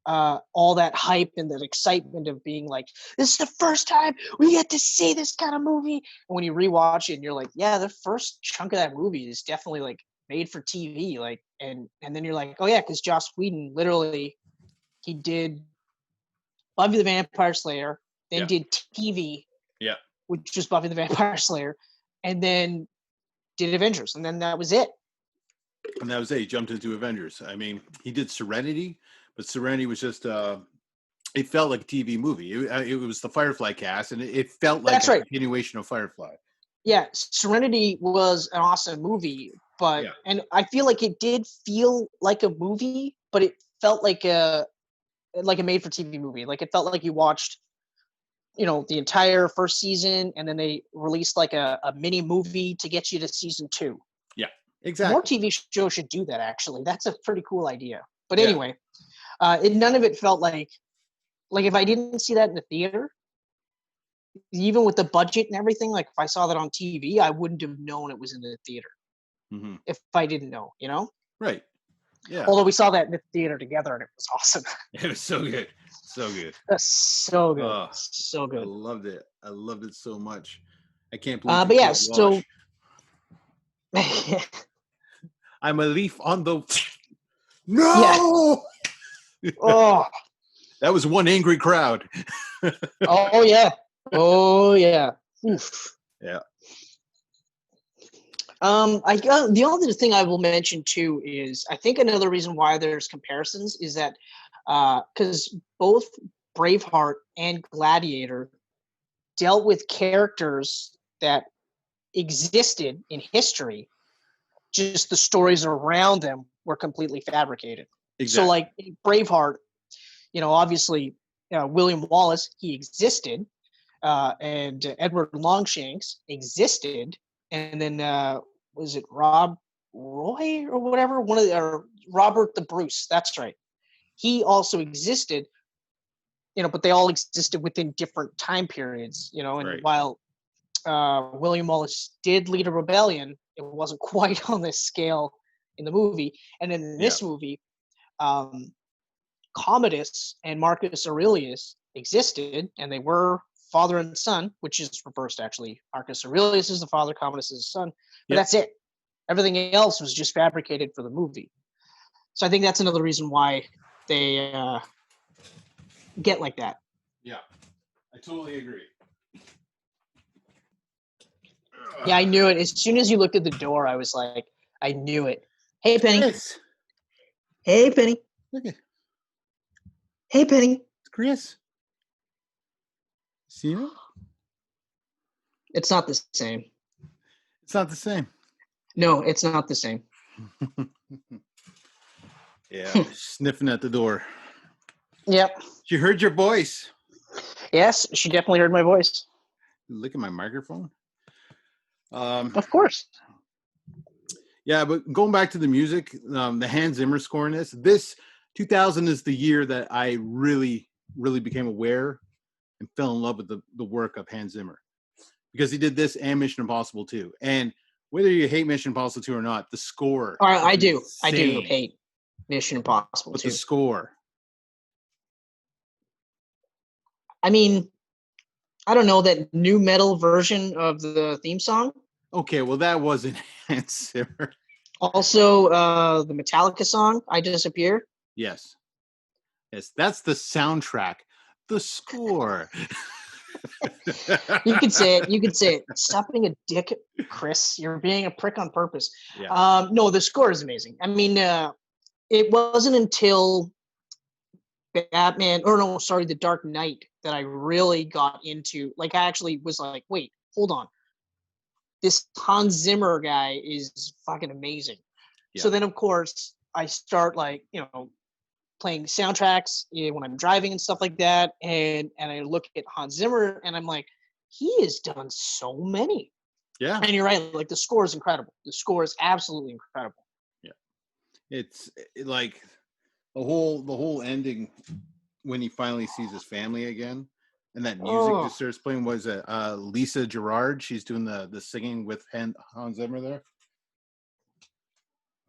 [SPEAKER 1] all that hype and that excitement of being like, this is the first time we get to see this kind of movie. And when you rewatch it and you're like, yeah, the first chunk of that movie is definitely like made for TV. Like, and then you're like, oh yeah, because Joss Whedon literally, he did Buffy the Vampire Slayer, then did TV, which was Buffy the Vampire Slayer, and then did Avengers, and then that was it.
[SPEAKER 2] And that was it. He jumped into Avengers. I mean, he did Serenity, but Serenity was just it felt like a TV movie. It was the Firefly cast, and it felt like a continuation of Firefly.
[SPEAKER 1] Yeah, Serenity was an awesome movie, but and I feel like it did feel like a movie, but it felt like a made-for-TV movie. Like it felt like you watched, the entire first season, and then they released like a mini movie to get you to season 2.
[SPEAKER 2] Yeah, exactly.
[SPEAKER 1] More TV shows should do that. Actually, that's a pretty cool idea. But anyway, none of it felt like if I didn't see that in the theater, even with the budget and everything, like if I saw that on TV, I wouldn't have known it was in the theater if I didn't know,
[SPEAKER 2] Right. Yeah.
[SPEAKER 1] Although we saw that in the theater together and it was awesome.
[SPEAKER 2] It was so good. So good.
[SPEAKER 1] That's so good. Oh, so good.
[SPEAKER 2] I loved it. I loved it so much. I can't believe
[SPEAKER 1] but yeah, so
[SPEAKER 2] I'm a leaf on the No.
[SPEAKER 1] Yeah. Oh.
[SPEAKER 2] That was one angry crowd.
[SPEAKER 1] Oh yeah. Oh yeah. Oof.
[SPEAKER 2] Yeah.
[SPEAKER 1] The other thing I will mention too is I think another reason why there's comparisons is that because both Braveheart and Gladiator dealt with characters that existed in history, just the stories around them were completely fabricated. Exactly. So like Braveheart, obviously William Wallace, he existed, and Edward Longshanks existed, and then was it Rob Roy or whatever? Or Robert the Bruce. That's right. He also existed, but they all existed within different time periods, and while William Wallace did lead a rebellion, it wasn't quite on this scale in the movie. And in this movie, Commodus and Marcus Aurelius existed, and they were father and son, which is reversed actually. Marcus Aurelius is the father, Commodus is the son, but that's it. Everything else was just fabricated for the movie. So I think that's another reason why they get like that.
[SPEAKER 2] Yeah, I totally agree.
[SPEAKER 1] Yeah, I knew it. As soon as you looked at the door, I was like, I knew it. Hey, Penny.
[SPEAKER 2] Chris.
[SPEAKER 1] Hey, Penny.
[SPEAKER 2] Look at.
[SPEAKER 1] Hey, Penny.
[SPEAKER 2] It's Chris. See him?
[SPEAKER 1] It's not the same.
[SPEAKER 2] It's not the same.
[SPEAKER 1] No, it's not the same.
[SPEAKER 2] Yeah, sniffing at the door.
[SPEAKER 1] Yep.
[SPEAKER 2] She heard your voice.
[SPEAKER 1] Yes, she definitely heard my voice.
[SPEAKER 2] licking my microphone.
[SPEAKER 1] Of course.
[SPEAKER 2] Yeah, but going back to the music, the Hans Zimmer score in this 2000 is the year that I really, really became aware and fell in love with the work of Hans Zimmer, because he did this and Mission Impossible 2. And whether you hate Mission Impossible 2 or not, the score.
[SPEAKER 1] I do hate Mission Impossible 2.
[SPEAKER 2] But the score.
[SPEAKER 1] I mean, I don't know, that new metal version of the theme song.
[SPEAKER 2] Okay, well, that wasn't Hans Zimmer.
[SPEAKER 1] Also, the Metallica song, I Disappear.
[SPEAKER 2] Yes, that's the soundtrack. The score.
[SPEAKER 1] You could say it. Stop being a dick, Chris. You're being a prick on purpose.
[SPEAKER 2] Yeah.
[SPEAKER 1] No, the score is amazing. I mean, it wasn't until The Dark Knight that I really got into. Like, I actually was like, wait, hold on. This Hans Zimmer guy is fucking amazing. Yeah. So then, of course, I start playing soundtracks when I'm driving and stuff like that, and I look at Hans Zimmer and I'm like, he has done so many.
[SPEAKER 2] Yeah.
[SPEAKER 1] And you're right, like the score is incredible. The score is absolutely incredible.
[SPEAKER 2] Yeah. It's like the whole ending when he finally sees his family again, and that music just starts playing. Was it Lisa Gerrard? She's doing the singing with Hans Zimmer there.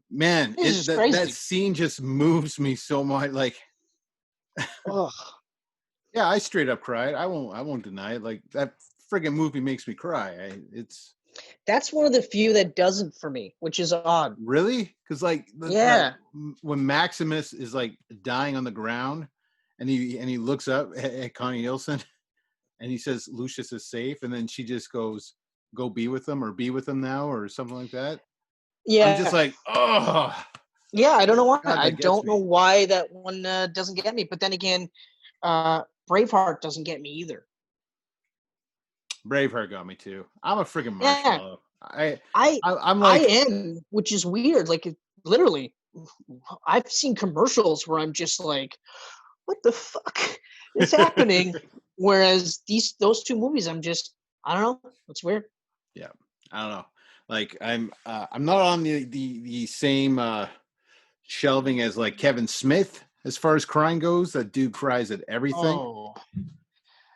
[SPEAKER 2] Man, that scene just moves me so much. Like, yeah, I straight up cried. I won't deny it. Like, that friggin' movie makes me cry. That's
[SPEAKER 1] one of the few that doesn't for me, which is odd.
[SPEAKER 2] Really? Because when Maximus is like dying on the ground, and he looks up at Connie Nielsen, and he says Lucius is safe, and then she just goes, "Go be with him," or "Be with him now," or something like that. Yeah, I'm just like, oh.
[SPEAKER 1] Yeah, I don't know why. I don't know why that one doesn't get me. But then again, Braveheart doesn't get me either.
[SPEAKER 2] Braveheart got me too. I'm a freaking marshmallow.
[SPEAKER 1] Yeah. I'm like, I am, which is weird. Like, literally, I've seen commercials where I'm just like, what the fuck is happening? Whereas those two movies, I'm just, I don't know. It's weird.
[SPEAKER 2] Yeah, I don't know. Like, I'm not on the same shelving as like Kevin Smith as far as crying goes. That dude cries at everything.
[SPEAKER 1] Oh.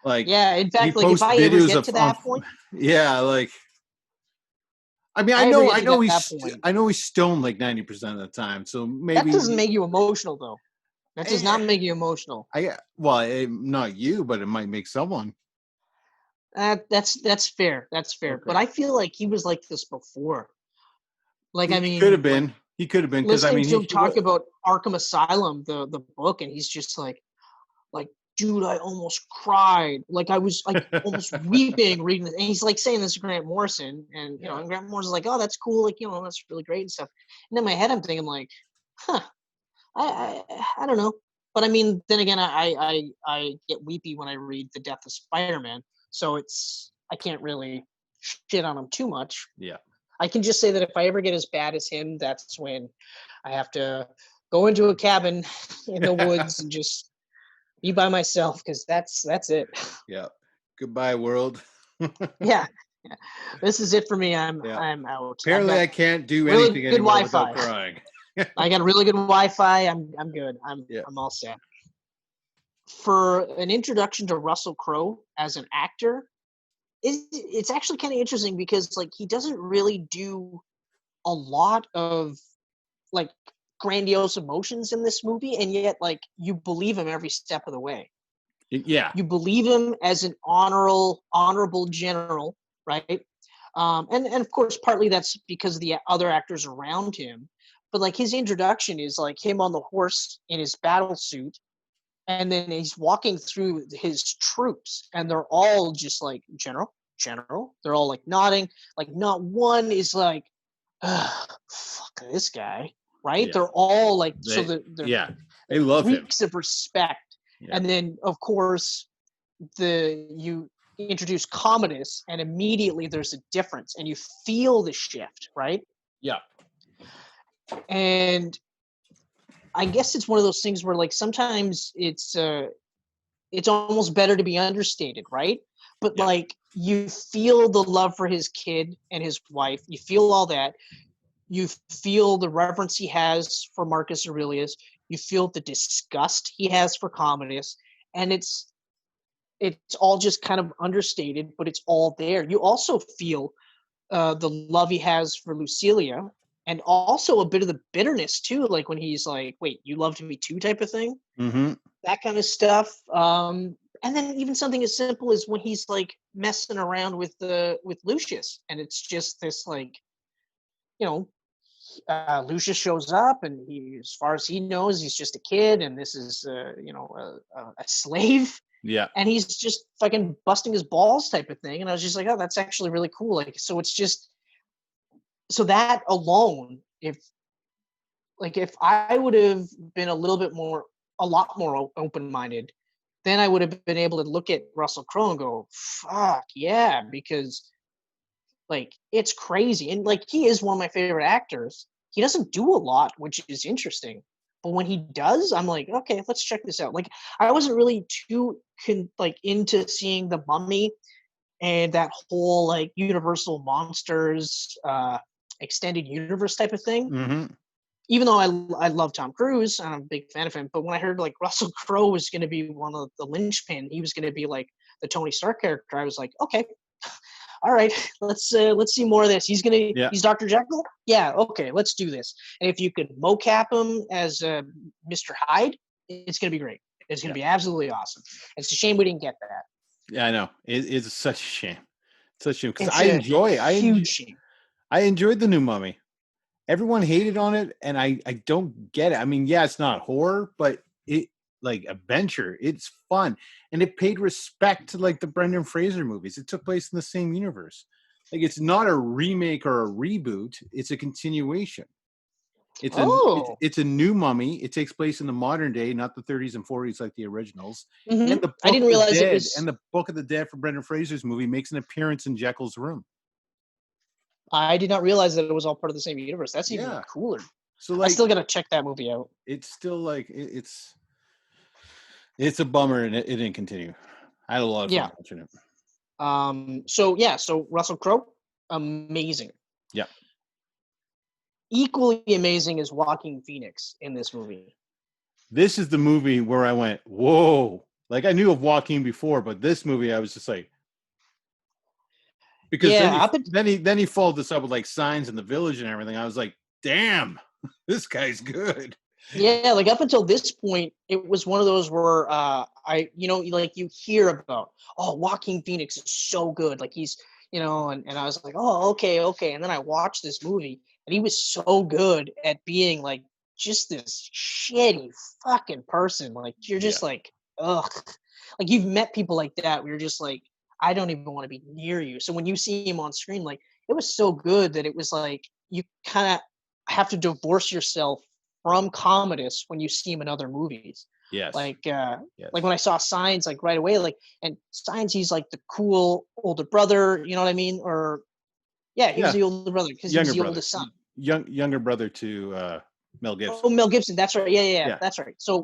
[SPEAKER 2] Like,
[SPEAKER 1] yeah, in fact, like if I ever get to that point.
[SPEAKER 2] Yeah, like, I mean, I know he's stoned like 90% of the time. So maybe
[SPEAKER 1] that doesn't make you emotional, though. That does not make you emotional.
[SPEAKER 2] Not you, but it might make someone.
[SPEAKER 1] That's fair. That's fair. Okay. But I feel like he was like this before. Like, he
[SPEAKER 2] could have been. He could have been, because I mean,
[SPEAKER 1] he talk about Arkham Asylum, the book, and he's just like, dude, I almost cried. Like, I was like almost weeping reading it. And he's like saying this to Grant Morrison, and and Grant Morrison's like, oh, that's cool. Like, that's really great and stuff. And in my head, I'm thinking like, I don't know. But I mean, then again, I get weepy when I read The Death of Spider-Man. So I can't really shit on him too much.
[SPEAKER 2] Yeah.
[SPEAKER 1] I can just say that if I ever get as bad as him, that's when I have to go into a cabin in the woods and just be by myself, because that's it.
[SPEAKER 2] Yeah. Goodbye, world.
[SPEAKER 1] Yeah. This is it for me. I'm out.
[SPEAKER 2] Apparently, I can't do anything anymore without crying.
[SPEAKER 1] I got really good Wi-Fi. I'm good. I'm all set. For an introduction to Russell Crowe as an actor, it's actually kind of interesting, because like he doesn't really do a lot of like grandiose emotions in this movie, and yet like you believe him every step of the way.
[SPEAKER 2] Yeah,
[SPEAKER 1] you believe him as an honorable general, right? And of course, partly that's because of the other actors around him. But like his introduction is like him on the horse in his battle suit. And then he's walking through his troops, and they're all just like, General. They're all like nodding. Like, not one is like, fuck this guy, right? Yeah. They're all like,
[SPEAKER 2] they love him.
[SPEAKER 1] Weeks of respect. Yeah. And then, of course, you introduce Commodus, and immediately there's a difference, and you feel the shift, right?
[SPEAKER 2] Yeah.
[SPEAKER 1] And I guess it's one of those things where like sometimes it's almost better to be understated, right? but like you feel the love for his kid and his wife. You feel all that. You feel the reverence he has for Marcus Aurelius. You feel the disgust he has for Commodus, and it's all just kind of understated, but it's all there. You also feel the love he has for Lucilia, and also a bit of the bitterness too, like when he's like, "Wait, you loved me too," type of thing.
[SPEAKER 2] Mm-hmm.
[SPEAKER 1] That kind of stuff. And then even something as simple as when he's like messing around with Lucius, and it's just this like, you know, Lucius shows up, and he, as far as he knows, he's just a kid, and this is a slave.
[SPEAKER 2] Yeah.
[SPEAKER 1] And he's just fucking busting his balls type of thing. And I was just like, oh, that's actually really cool. Like, so it's just, so that alone, if I would have been a lot more open-minded, then I would have been able to look at Russell Crowe and go, fuck yeah, because like it's crazy. And like he is one of my favorite actors. He doesn't do a lot, which is interesting. But when he does, I'm like, okay, let's check this out. Like, I wasn't really too into seeing The Mummy and that whole like Universal Monsters extended universe type of thing.
[SPEAKER 2] Mm-hmm.
[SPEAKER 1] Even though I love Tom Cruise, I'm a big fan of him. But when I heard like Russell Crowe was going to be one of the linchpin, he was going to be like the Tony Stark character, I was like, okay, all right, let's see more of this. He's Dr. Jekyll. Yeah, okay, let's do this. And if you could mocap him as Mr. Hyde, it's gonna be great. It's gonna be absolutely awesome. It's a shame we didn't get that.
[SPEAKER 2] Yeah, I know. It's such a shame. Such a shame because
[SPEAKER 1] huge shame.
[SPEAKER 2] I enjoyed the new Mummy. Everyone hated on it, and I don't get it. I mean, yeah, it's not horror, but it like adventure. It's fun, and it paid respect to like the Brendan Fraser movies. It took place in the same universe. Like it's not a remake or a reboot. It's a continuation. It's a new Mummy. It takes place in the modern day, not the 30s and 40s like the originals.
[SPEAKER 1] Mm-hmm. And I didn't realize it was.
[SPEAKER 2] And the Book of the Dead for Brendan Fraser's movie makes an appearance in Jekyll's room.
[SPEAKER 1] I did not realize that it was all part of the same universe. That's even cooler. So like, I still gotta check that movie out.
[SPEAKER 2] It's still like it's a bummer, and it didn't continue. I had a lot of fun watching it.
[SPEAKER 1] So Russell Crowe, amazing.
[SPEAKER 2] Yeah.
[SPEAKER 1] Equally amazing is Joaquin Phoenix in this movie.
[SPEAKER 2] This is the movie where I went, whoa. Like I knew of Joaquin before, but this movie I was just like, because then he followed this up with like Signs in the Village and everything. I was like, damn, this guy's good.
[SPEAKER 1] Yeah, like up until this point, it was one of those where you hear about, oh, Joaquin Phoenix is so good. Like he's, and I was like, oh, okay. And then I watched this movie, and he was so good at being like just this shitty fucking person. Like you're just like, ugh. Like you've met people like that where you're just like, I don't even want to be near you. So when you see him on screen, like it was so good that it was like you kind of have to divorce yourself from Commodus when you see him in other movies.
[SPEAKER 2] Yes.
[SPEAKER 1] Like when I saw Signs, like right away, like, and Signs, he's like the cool older brother, you know what I mean? Or he was the older brother because he was the oldest son.
[SPEAKER 2] Younger brother to Mel Gibson.
[SPEAKER 1] Oh, Mel Gibson. That's right. Yeah. That's right. So,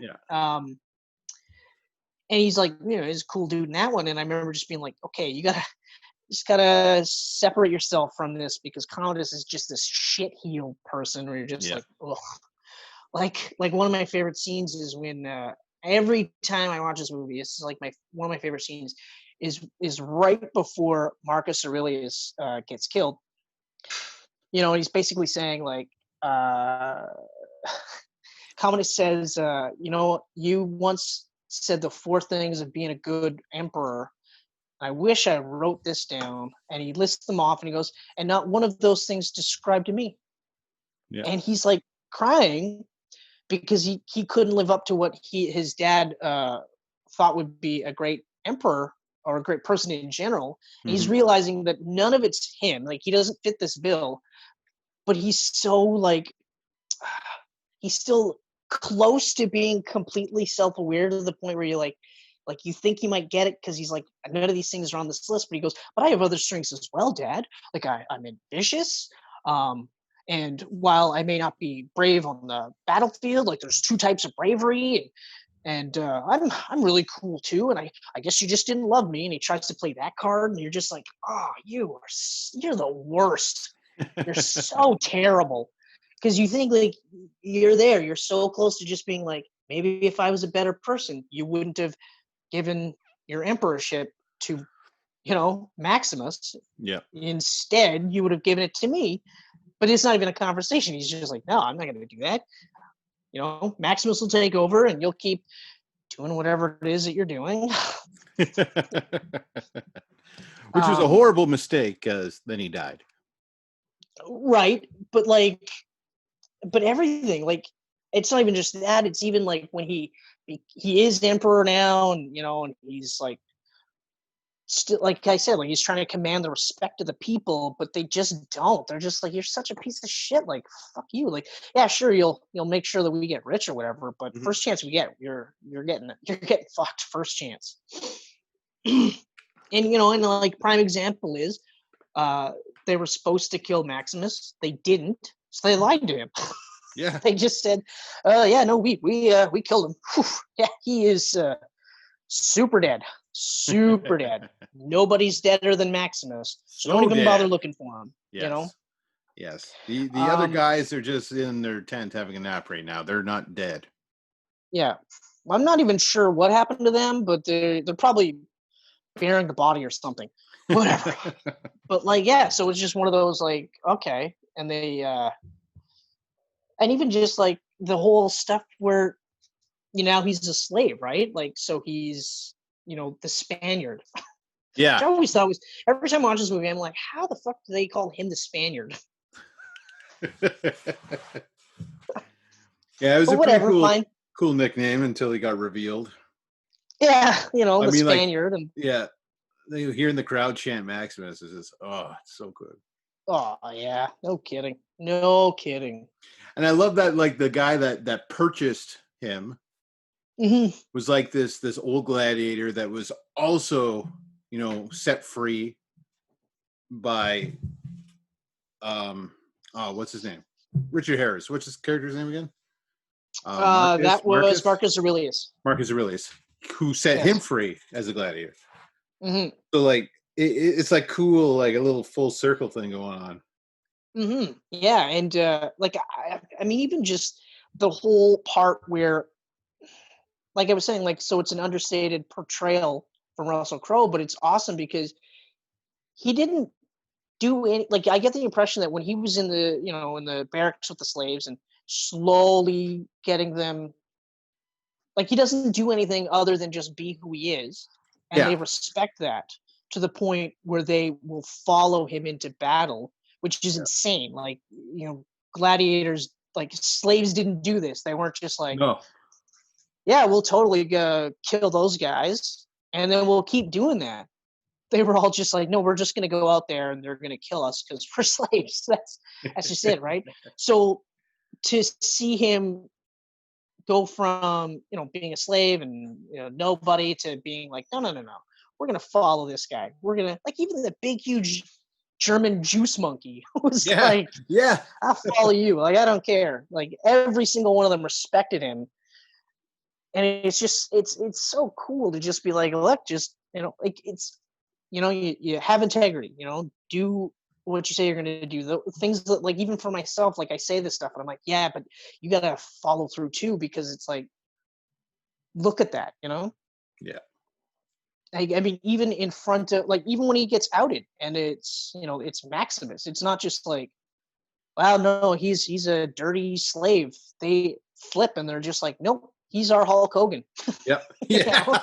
[SPEAKER 1] and he's like, he's a cool dude in that one. And I remember just being like, okay, you gotta separate yourself from this because Commodus is just this shit heel person where you're just like, ugh. Like one of my favorite scenes is when every time I watch this movie, it's like one of my favorite scenes is right before Marcus Aurelius gets killed. He's basically saying like, Commodus says, you once said the 4 things of being a good emperor. I wish I wrote this down. And he lists them off and he goes, and not one of those things described to me. Yeah. And he's like crying because he couldn't live up to what his dad thought would be a great emperor or a great person in general. Mm-hmm. He's realizing that none of it's him. Like he doesn't fit this bill, but he's so like, he's still close to being completely self-aware to the point where you're like you think he might get it because he's like, none of these things are on this list, but he goes, but I have other strengths as well, Dad. Like I'm ambitious. And while I may not be brave on the battlefield, like there's 2 types of bravery, and I'm really cool too, and I guess you just didn't love me. And he tries to play that card, and you're just like, oh, you're the worst. You're so terrible, because you think like you're so close to just being like, maybe if I was a better person, you wouldn't have given your emperorship to, Maximus.
[SPEAKER 2] Yeah.
[SPEAKER 1] Instead, you would have given it to me. But it's not even a conversation. He's just like, no, I'm not going to do that. Maximus will take over, and you'll keep doing whatever it is that you're doing.
[SPEAKER 2] Which was a horrible mistake, because then he died.
[SPEAKER 1] Right. But everything, like, it's not even just that. It's even like when he is emperor now, and, and he's like, still, like I said, like he's trying to command the respect of the people, but they just don't. They're just like, you're such a piece of shit. Like, fuck you. Like, yeah, sure, you'll make sure that we get rich or whatever, but first chance we get, you're getting fucked first chance. And and like prime example is, they were supposed to kill Maximus. They didn't, so they lied to him.
[SPEAKER 2] Yeah.
[SPEAKER 1] They just said, yeah, no, we killed him. Whew. Yeah, he is super dead. Super dead. Nobody's deader than Maximus. So don't even bother looking for him.
[SPEAKER 2] Yes. Yes. The other guys are just in their tent having a nap right now. They're not dead.
[SPEAKER 1] Yeah. I'm not even sure what happened to them, but they're probably burying the body or something. Whatever. But like, yeah, so it's just one of those like, okay. And they and even just like the whole stuff where he's a slave, right? Like, so he's the Spaniard.
[SPEAKER 2] Yeah.
[SPEAKER 1] Which I always thought was, every time I watch this movie, I'm like, how the fuck do they call him the Spaniard?
[SPEAKER 2] Yeah, it was a pretty cool nickname until he got revealed.
[SPEAKER 1] Yeah, the Spaniard.
[SPEAKER 2] Like, and yeah, hearing the crowd chant Maximus is just, it's so good.
[SPEAKER 1] Oh, yeah. No kidding. No kidding.
[SPEAKER 2] And I love that, like, the guy that purchased him was like this old gladiator that was also, set free by what's his name? Richard Harris. What's his character's name again?
[SPEAKER 1] That was Marcus Aurelius.
[SPEAKER 2] Marcus Aurelius, who set him free as a gladiator. So like it's like cool, like a little full circle thing going on.
[SPEAKER 1] Yeah, and like I mean, even just the whole part where, like I was saying, like, so it's an understated portrayal from Russell Crowe, but it's awesome because he didn't do any, like, I get the impression that when he was in the in the barracks with the slaves and slowly getting them, like, he doesn't do anything other than just be who he is, and they respect that to the point where they will follow him into battle, which is insane. Like, gladiators, like, slaves didn't do this. They weren't just like,
[SPEAKER 2] no,
[SPEAKER 1] yeah, we'll totally kill those guys, and then we'll keep doing that. They were all just like, no, we're just going to go out there and they're going to kill us because we're slaves. That's just it, right? So to see him go from, being a slave and, nobody, to being like, no, we're going to follow this guy. We're going to, like, even the big, huge German juice monkey was like,
[SPEAKER 2] yeah,
[SPEAKER 1] I'll follow you. Like, I don't care. Like, every single one of them respected him. And it's just, it's so cool to just be like, look, just, like, it's, you have integrity, do what you say you're going to do. The things that, like, even for myself, like, I say this stuff and I'm like, yeah, but you got to follow through too, because it's like, look at that,
[SPEAKER 2] Yeah.
[SPEAKER 1] I mean, even in front of, like, even when he gets outed and it's, it's Maximus, it's not just like, wow, no, he's a dirty slave. They flip and they're just like, nope, he's our Hulk Hogan.
[SPEAKER 2] Yep. Yeah.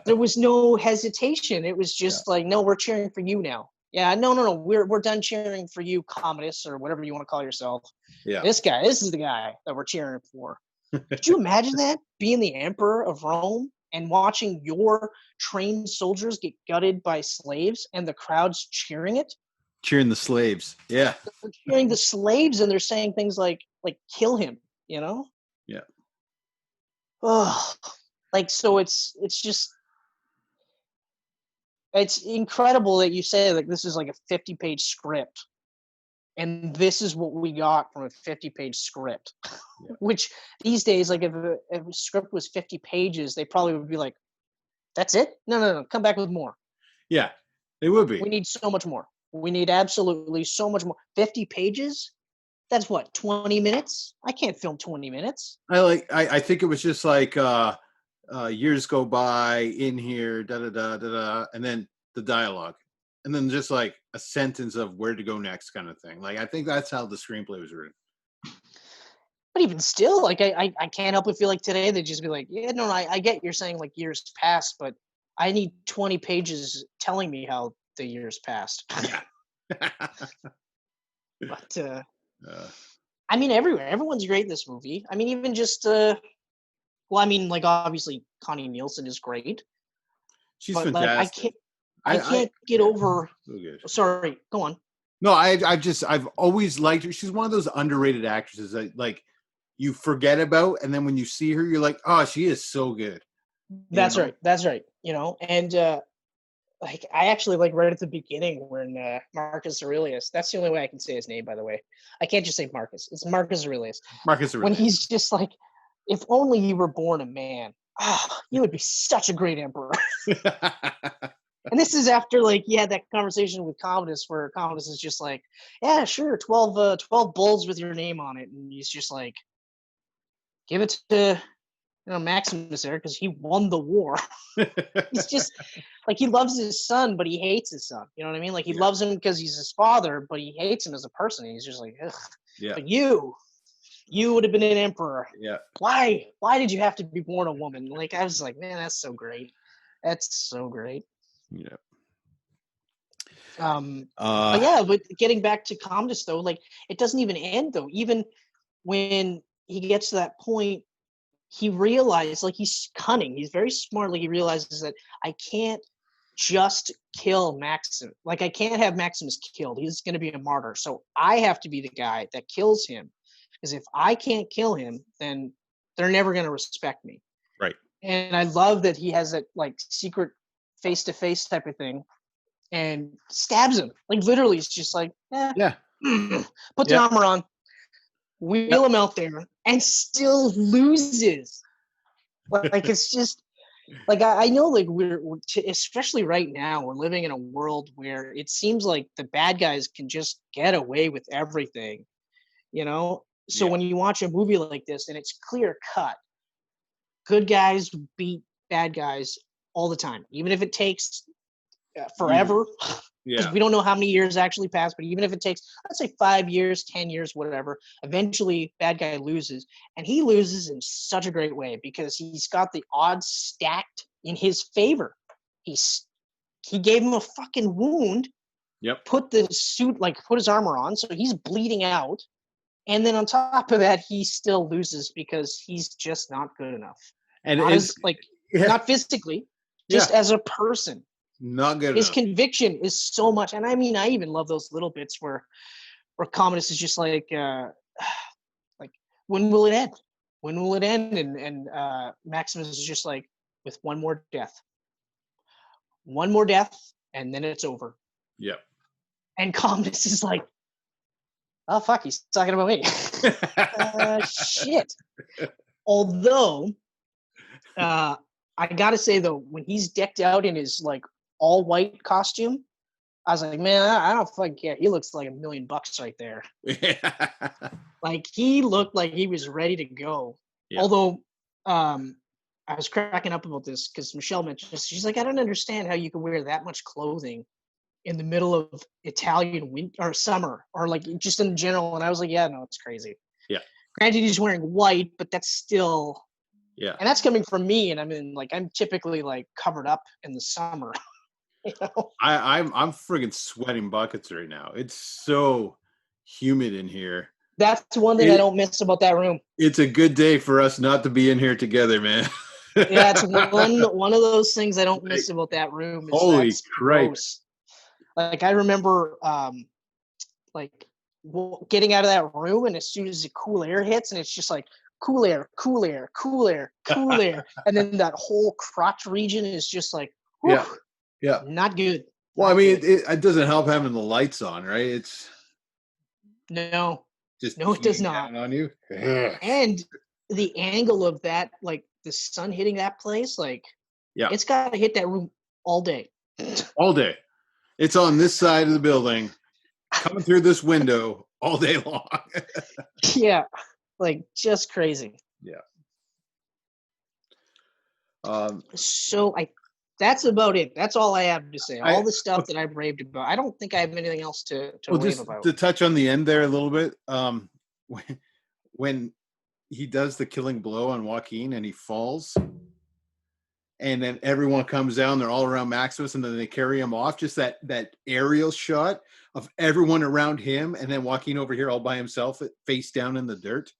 [SPEAKER 1] There was no hesitation. It was just like, no, we're cheering for you now. Yeah, no, we're done cheering for you, Commodus, or whatever you want to call yourself.
[SPEAKER 2] Yeah.
[SPEAKER 1] This is the guy that we're cheering for. Could you imagine that, being the emperor of Rome and watching your trained soldiers get gutted by slaves and the crowd's cheering it?
[SPEAKER 2] Cheering the slaves. Yeah.
[SPEAKER 1] They're cheering the slaves and they're saying things like kill him,
[SPEAKER 2] Yeah.
[SPEAKER 1] Oh, like, so it's just, it's incredible that you say, like, this is like a 50-page script And this is what we got from a 50-page script, which these days, like if a script was 50 pages, they probably would be like, that's it? No, come back with more.
[SPEAKER 2] Yeah, they would be.
[SPEAKER 1] We need so much more. We need absolutely so much more. 50 pages? That's what, 20 minutes? I can't film 20 minutes.
[SPEAKER 2] I think it was just like years go by in here, and then the dialogue. And then just like a sentence of where to go next kind of thing. Like, I think that's how the screenplay was written.
[SPEAKER 1] But even still, like, I can't help but feel like today they'd just be like, yeah, no, I get you're saying like years past, but I need 20 pages telling me how the years passed.
[SPEAKER 2] Yeah.
[SPEAKER 1] But, I mean, everyone's great in this movie. I mean, even just, well, I mean, like, obviously, Connie Nielsen is great.
[SPEAKER 2] She's
[SPEAKER 1] but,
[SPEAKER 2] fantastic.
[SPEAKER 1] Like, I can't get over. Sorry, go on.
[SPEAKER 2] No, I've always liked her. She's one of those underrated actresses that like you forget about, and then when you see her, you're like, oh, she is so good.
[SPEAKER 1] That's right. You know, and like I actually like right at the beginning when Marcus Aurelius. That's the only way I can say his name, by the way. I can't just say Marcus. It's Marcus Aurelius.
[SPEAKER 2] Marcus Aurelius.
[SPEAKER 1] When he's just like, if only you were born a man. Oh, you would be such a great emperor. And this is after, like, he had that conversation with Commodus where Commodus is just like, yeah, sure, 12 bulls with your name on it. And he's just like, give it to, Maximus there because he won the war. He's just, like, he loves his son, but he hates his son. You know what I mean? Like, he loves him because he's his father, but he hates him as a person. He's just like, ugh.
[SPEAKER 2] Yeah.
[SPEAKER 1] But you would have been an emperor.
[SPEAKER 2] Yeah.
[SPEAKER 1] Why did you have to be born a woman? Like, I was like, man, that's so great. That's so great.
[SPEAKER 2] Yeah.
[SPEAKER 1] But getting back to Commodus though, like it doesn't even end though. Even when he gets to that point, he realizes, like, he's cunning. He's very smart. Like, he realizes that I can't just kill Maximus. Like, I can't have Maximus killed. He's going to be a martyr. So I have to be the guy that kills him. Because if I can't kill him, then they're never going to respect me.
[SPEAKER 2] Right.
[SPEAKER 1] And I love that he has that like secret face-to-face type of thing and stabs him. Like, literally, it's just like, put the armor on, wheel him out there, and still loses. Like, it's just, like, I know, like, we're especially right now, we're living in a world where it seems like the bad guys can just get away with everything, you know? So when you watch a movie like this, and it's clear cut, good guys beat bad guys all the time, even if it takes forever. Because we don't know how many years actually pass, but even if it takes, let's say 5 years, 10 years, whatever, eventually bad guy loses. And he loses in such a great way because he's got the odds stacked in his favor. He gave him a fucking wound, put the suit, like, put his armor on, so he's bleeding out. And then on top of that, he still loses because he's just not good enough. And not physically, just as a person.
[SPEAKER 2] Not good
[SPEAKER 1] His
[SPEAKER 2] enough.
[SPEAKER 1] Conviction is so much. And I mean, I even love those little bits where Commodus is just like, when will it end? When will it end? And Maximus is just like, with one more death. One more death, and then it's over.
[SPEAKER 2] Yep.
[SPEAKER 1] And Commodus is like, oh, fuck, he's talking about me. Shit. Although, I gotta say, though, when he's decked out in his, like, all-white costume, I was like, man, I don't fucking care. He looks like $1 million right there. Like, he looked like he was ready to go. Yeah. Although, I was cracking up about this because Michelle mentioned this. She's like, I don't understand how you can wear that much clothing in the middle of Italian winter or summer, or like just in general. And I was like, yeah, no, it's crazy.
[SPEAKER 2] Yeah.
[SPEAKER 1] Granted, he's wearing white, but that's still,
[SPEAKER 2] yeah.
[SPEAKER 1] And that's coming from me. And I mean, like, I'm typically like covered up in the summer. You know?
[SPEAKER 2] I'm friggin' sweating buckets right now. It's so humid in here.
[SPEAKER 1] That's one thing I don't miss about that room.
[SPEAKER 2] It's a good day for us not to be in here together, man.
[SPEAKER 1] Yeah, it's one of those things I don't miss about that room. Is
[SPEAKER 2] holy crap.
[SPEAKER 1] Like, I remember, getting out of that room, and as soon as the cool air hits, and it's just like cool air, cool air, cool air, cool air, and then that whole crotch region is just like, whew, not good.
[SPEAKER 2] Well, I mean, it doesn't help having the lights on, right?
[SPEAKER 1] No.
[SPEAKER 2] Just
[SPEAKER 1] no, it does not.
[SPEAKER 2] On you.
[SPEAKER 1] And the angle of that, like the sun hitting that place, like it's got to hit that room all day.
[SPEAKER 2] All day. It's on this side of the building, coming through this window all day long.
[SPEAKER 1] Yeah, like just crazy.
[SPEAKER 2] Yeah.
[SPEAKER 1] That's about it. That's all I have to say. All the stuff that I've raved about. I don't think I have anything else to rave about.
[SPEAKER 2] To touch on the end there a little bit, when he does the killing blow on Joaquin and he falls, and then everyone comes down, they're all around Maximus, and then they carry him off. Just that aerial shot of everyone around him, and then Joaquin over here all by himself, face down in the dirt.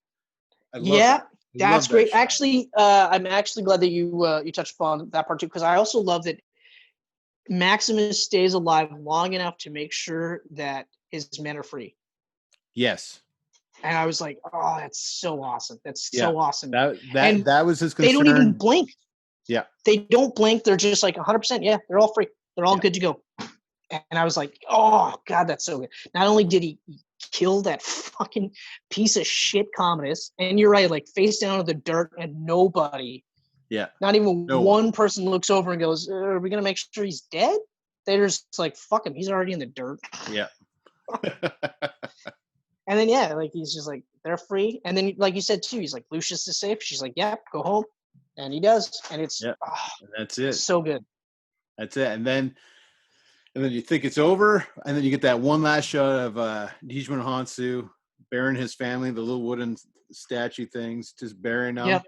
[SPEAKER 2] I love that.
[SPEAKER 1] That's great. Actually, I'm actually glad that you touched upon that part too, because I also love that Maximus stays alive long enough to make sure that his men are free.
[SPEAKER 2] Yes.
[SPEAKER 1] And I was like, oh, that's so awesome. That's so awesome.
[SPEAKER 2] That was his concern.
[SPEAKER 1] They don't even blink.
[SPEAKER 2] Yeah.
[SPEAKER 1] They don't blink. They're just like 100%. Yeah, they're all free. They're all good to go. And I was like, oh, God, that's so good. Not only did he kill that fucking piece of shit Commodus, and you're right, like face down in the dirt and nobody, not even one person looks over and goes, are we going to make sure he's dead? They're just like, fuck him. He's already in the dirt.
[SPEAKER 2] Yeah.
[SPEAKER 1] And then, like, he's just like, they're free. And then, like you said, too, he's like, Lucius is safe. She's like, go home. And he does. And it's,
[SPEAKER 2] and that's it.
[SPEAKER 1] So good.
[SPEAKER 2] That's it. And then you think it's over. And then you get that one last shot of Dijman Hansu burying his family, the little wooden statue things, just burying them. Yeah.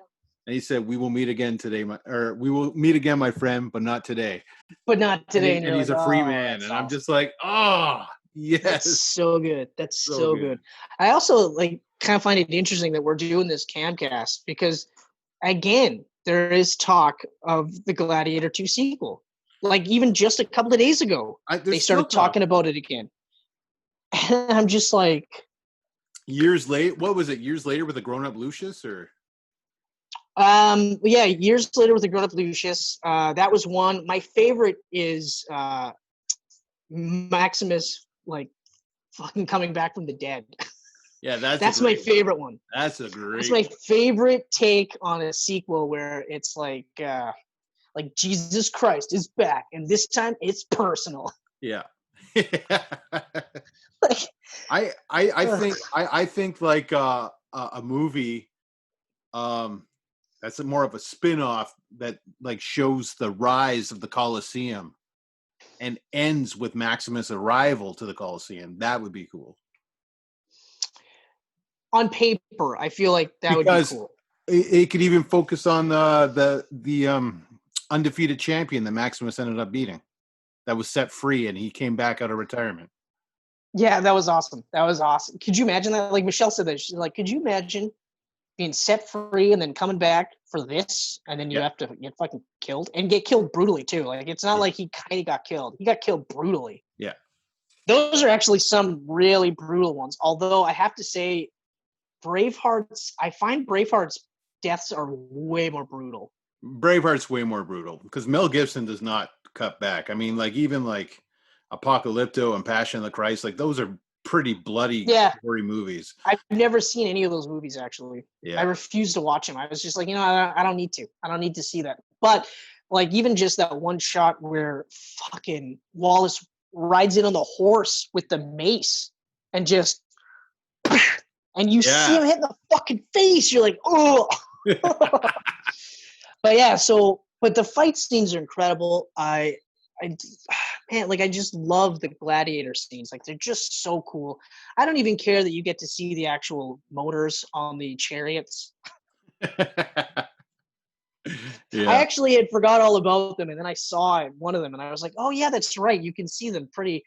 [SPEAKER 2] And he said, we will meet again today, we will meet again, my friend, but not today.
[SPEAKER 1] But not today.
[SPEAKER 2] And he's a free man. And awesome. I'm just like, oh, yes.
[SPEAKER 1] That's so good. That's so good. I also like kind of find it interesting that we're doing this Camcast because, again, there is talk of the Gladiator 2 sequel. Like even just a couple of days ago, they started talking about it again. And I'm just like,
[SPEAKER 2] years late. What was it? Years later with a grown-up Lucius, or?
[SPEAKER 1] Years later with a grown-up Lucius. That was one. My favorite is Maximus, like fucking coming back from the dead.
[SPEAKER 2] Yeah,
[SPEAKER 1] that's my favorite one.
[SPEAKER 2] That's
[SPEAKER 1] my favorite take on a sequel where it's like Jesus Christ is back, and this time it's personal.
[SPEAKER 2] Yeah. I think like a movie that's more of a spin-off that like shows the rise of the Colosseum and ends with Maximus' arrival to the Colosseum. That would be cool.
[SPEAKER 1] On paper, I feel like that would be cool.
[SPEAKER 2] It could even focus on the undefeated champion that Maximus ended up beating. That was set free, and he came back out of retirement.
[SPEAKER 1] Yeah, that was awesome. Could you imagine that? Like Michelle said that. She's like, could you imagine being set free and then coming back for this, and then you have to get fucking killed and get killed brutally too? Like it's not like he kind of got killed. He got killed brutally.
[SPEAKER 2] Yeah.
[SPEAKER 1] Those are actually some really brutal ones. Although I have to say, I find Braveheart's deaths are way more brutal.
[SPEAKER 2] Braveheart's way more brutal because Mel Gibson does not cut back. I mean, like even like Apocalypto and Passion of the Christ, like those are pretty bloody, gory movies.
[SPEAKER 1] I've never seen any of those movies actually. Yeah. I refuse to watch them. I was just like, I don't need to. I don't need to see that. But like even just that one shot where fucking Wallace rides in on the horse with the mace and just and you see him hit in the fucking face. You're like, oh. But the fight scenes are incredible. I just love the Gladiator scenes. Like they're just so cool. I don't even care that you get to see the actual motors on the chariots. I actually had forgot all about them, and then I saw one of them, and I was like, oh yeah, that's right. You can see them pretty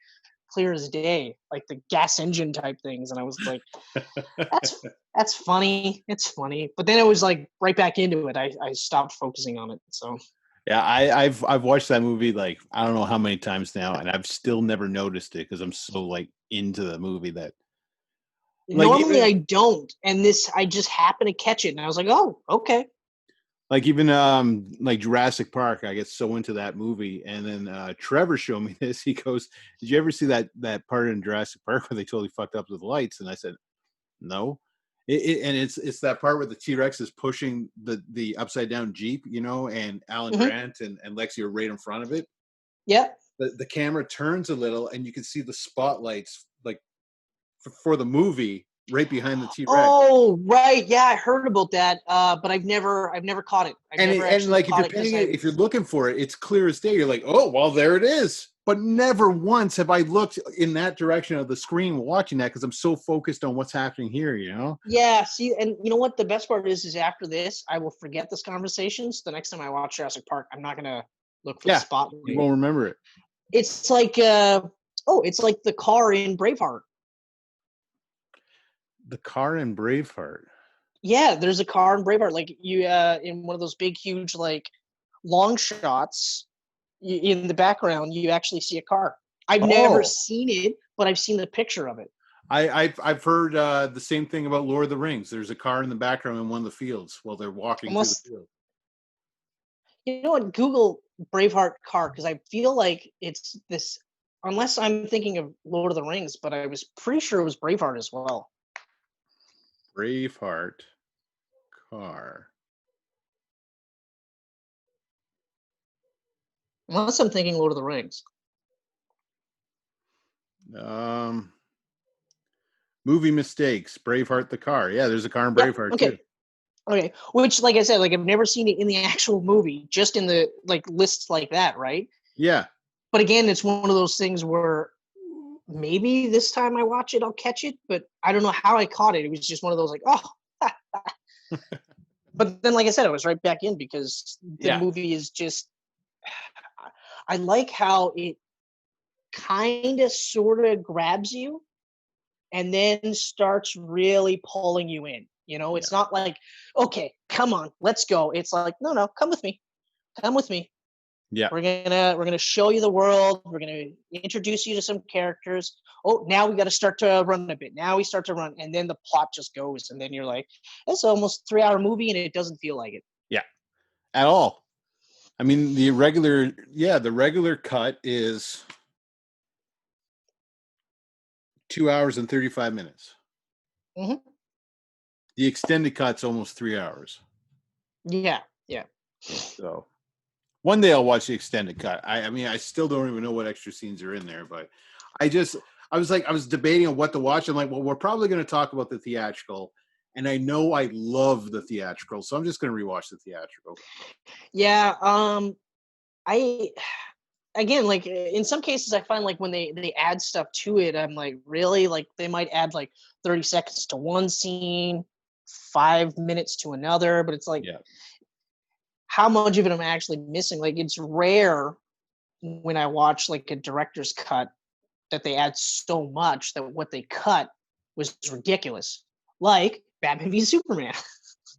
[SPEAKER 1] clear as day, like the gas engine type things. And I was like, that's funny. It's funny. But then it was like right back into it. I stopped focusing on it. So
[SPEAKER 2] yeah, I've watched that movie like I don't know how many times now, and I've still never noticed it because I'm so like into the movie that
[SPEAKER 1] like, normally I don't. And this I just happened to catch it, and I was like, oh, okay.
[SPEAKER 2] Like even like Jurassic Park, I get so into that movie. And then Trevor showed me this. He goes, "Did you ever see that part in Jurassic Park where they totally fucked up with the lights?" And I said, "No." And it's that part where the T-Rex is pushing the upside down Jeep, and Alan Grant and Lexi are right in front of it.
[SPEAKER 1] Yeah.
[SPEAKER 2] The camera turns a little, and you can see the spotlights like for the movie right behind the T-Rex.
[SPEAKER 1] Oh, right. Yeah, I heard about that, but I've never caught it.
[SPEAKER 2] And like if you're looking for it, it's clear as day. You're like, oh, well, there it is. But never once have I looked in that direction of the screen watching that because I'm so focused on what's happening here,
[SPEAKER 1] Yeah, see, and you know what? The best part is after this, I will forget this conversation. So the next time I watch Jurassic Park, I'm not going to look for the spotlight.
[SPEAKER 2] You won't remember it.
[SPEAKER 1] It's like, it's like the car in Braveheart.
[SPEAKER 2] The car in Braveheart?
[SPEAKER 1] Yeah, there's a car in Braveheart. Like you, in one of those big, huge, like long shots, in the background, you actually see a car. I've never seen it, but I've seen the picture of it.
[SPEAKER 2] I've heard the same thing about Lord of the Rings. There's a car in the background in one of the fields while they're walking through the field.
[SPEAKER 1] You know what? Google Braveheart car, because I feel like it's this, unless I'm thinking of Lord of the Rings, but I was pretty sure it was Braveheart as well.
[SPEAKER 2] Braveheart car.
[SPEAKER 1] Unless I'm thinking Lord of the Rings.
[SPEAKER 2] Movie mistakes. Braveheart the car. Yeah, there's a car in Braveheart too.
[SPEAKER 1] Okay. Which, like I said, like I've never seen it in the actual movie, just in the like lists like that, right?
[SPEAKER 2] Yeah.
[SPEAKER 1] But again, it's one of those things where maybe this time I watch it, I'll catch it, but I don't know how I caught it. It was just one of those like, oh. But then, like I said, I was right back in because the movie is just. I like how it kind of sort of grabs you and then starts really pulling you in. It's not like, okay, come on, let's go. It's like, no, come with me. Come with me.
[SPEAKER 2] Yeah.
[SPEAKER 1] We're gonna show you the world. We're gonna introduce you to some characters. Oh, now we got to start to run a bit. Now we start to run, and then the plot just goes, and then you're like, it's almost 3-hour movie, and it doesn't feel like it.
[SPEAKER 2] Yeah, at all. I mean, the regular cut is 2 hours and 35 minutes.
[SPEAKER 1] Mm-hmm.
[SPEAKER 2] The extended cut's almost 3 hours.
[SPEAKER 1] Yeah.
[SPEAKER 2] So one day I'll watch the extended cut. I mean, I still don't even know what extra scenes are in there, but I was debating on what to watch. I'm like, well, we're probably going to talk about the theatrical, and I know I love the theatrical, so I'm just going to rewatch the theatrical.
[SPEAKER 1] Yeah. Again, like in some cases, I find like when they add stuff to it, I'm like, really? Like they might add like 30 seconds to one scene, 5 minutes to another, but it's like, how much of it am I actually missing? Like it's rare when I watch like a director's cut that they add so much that what they cut was ridiculous. Like Batman v Superman.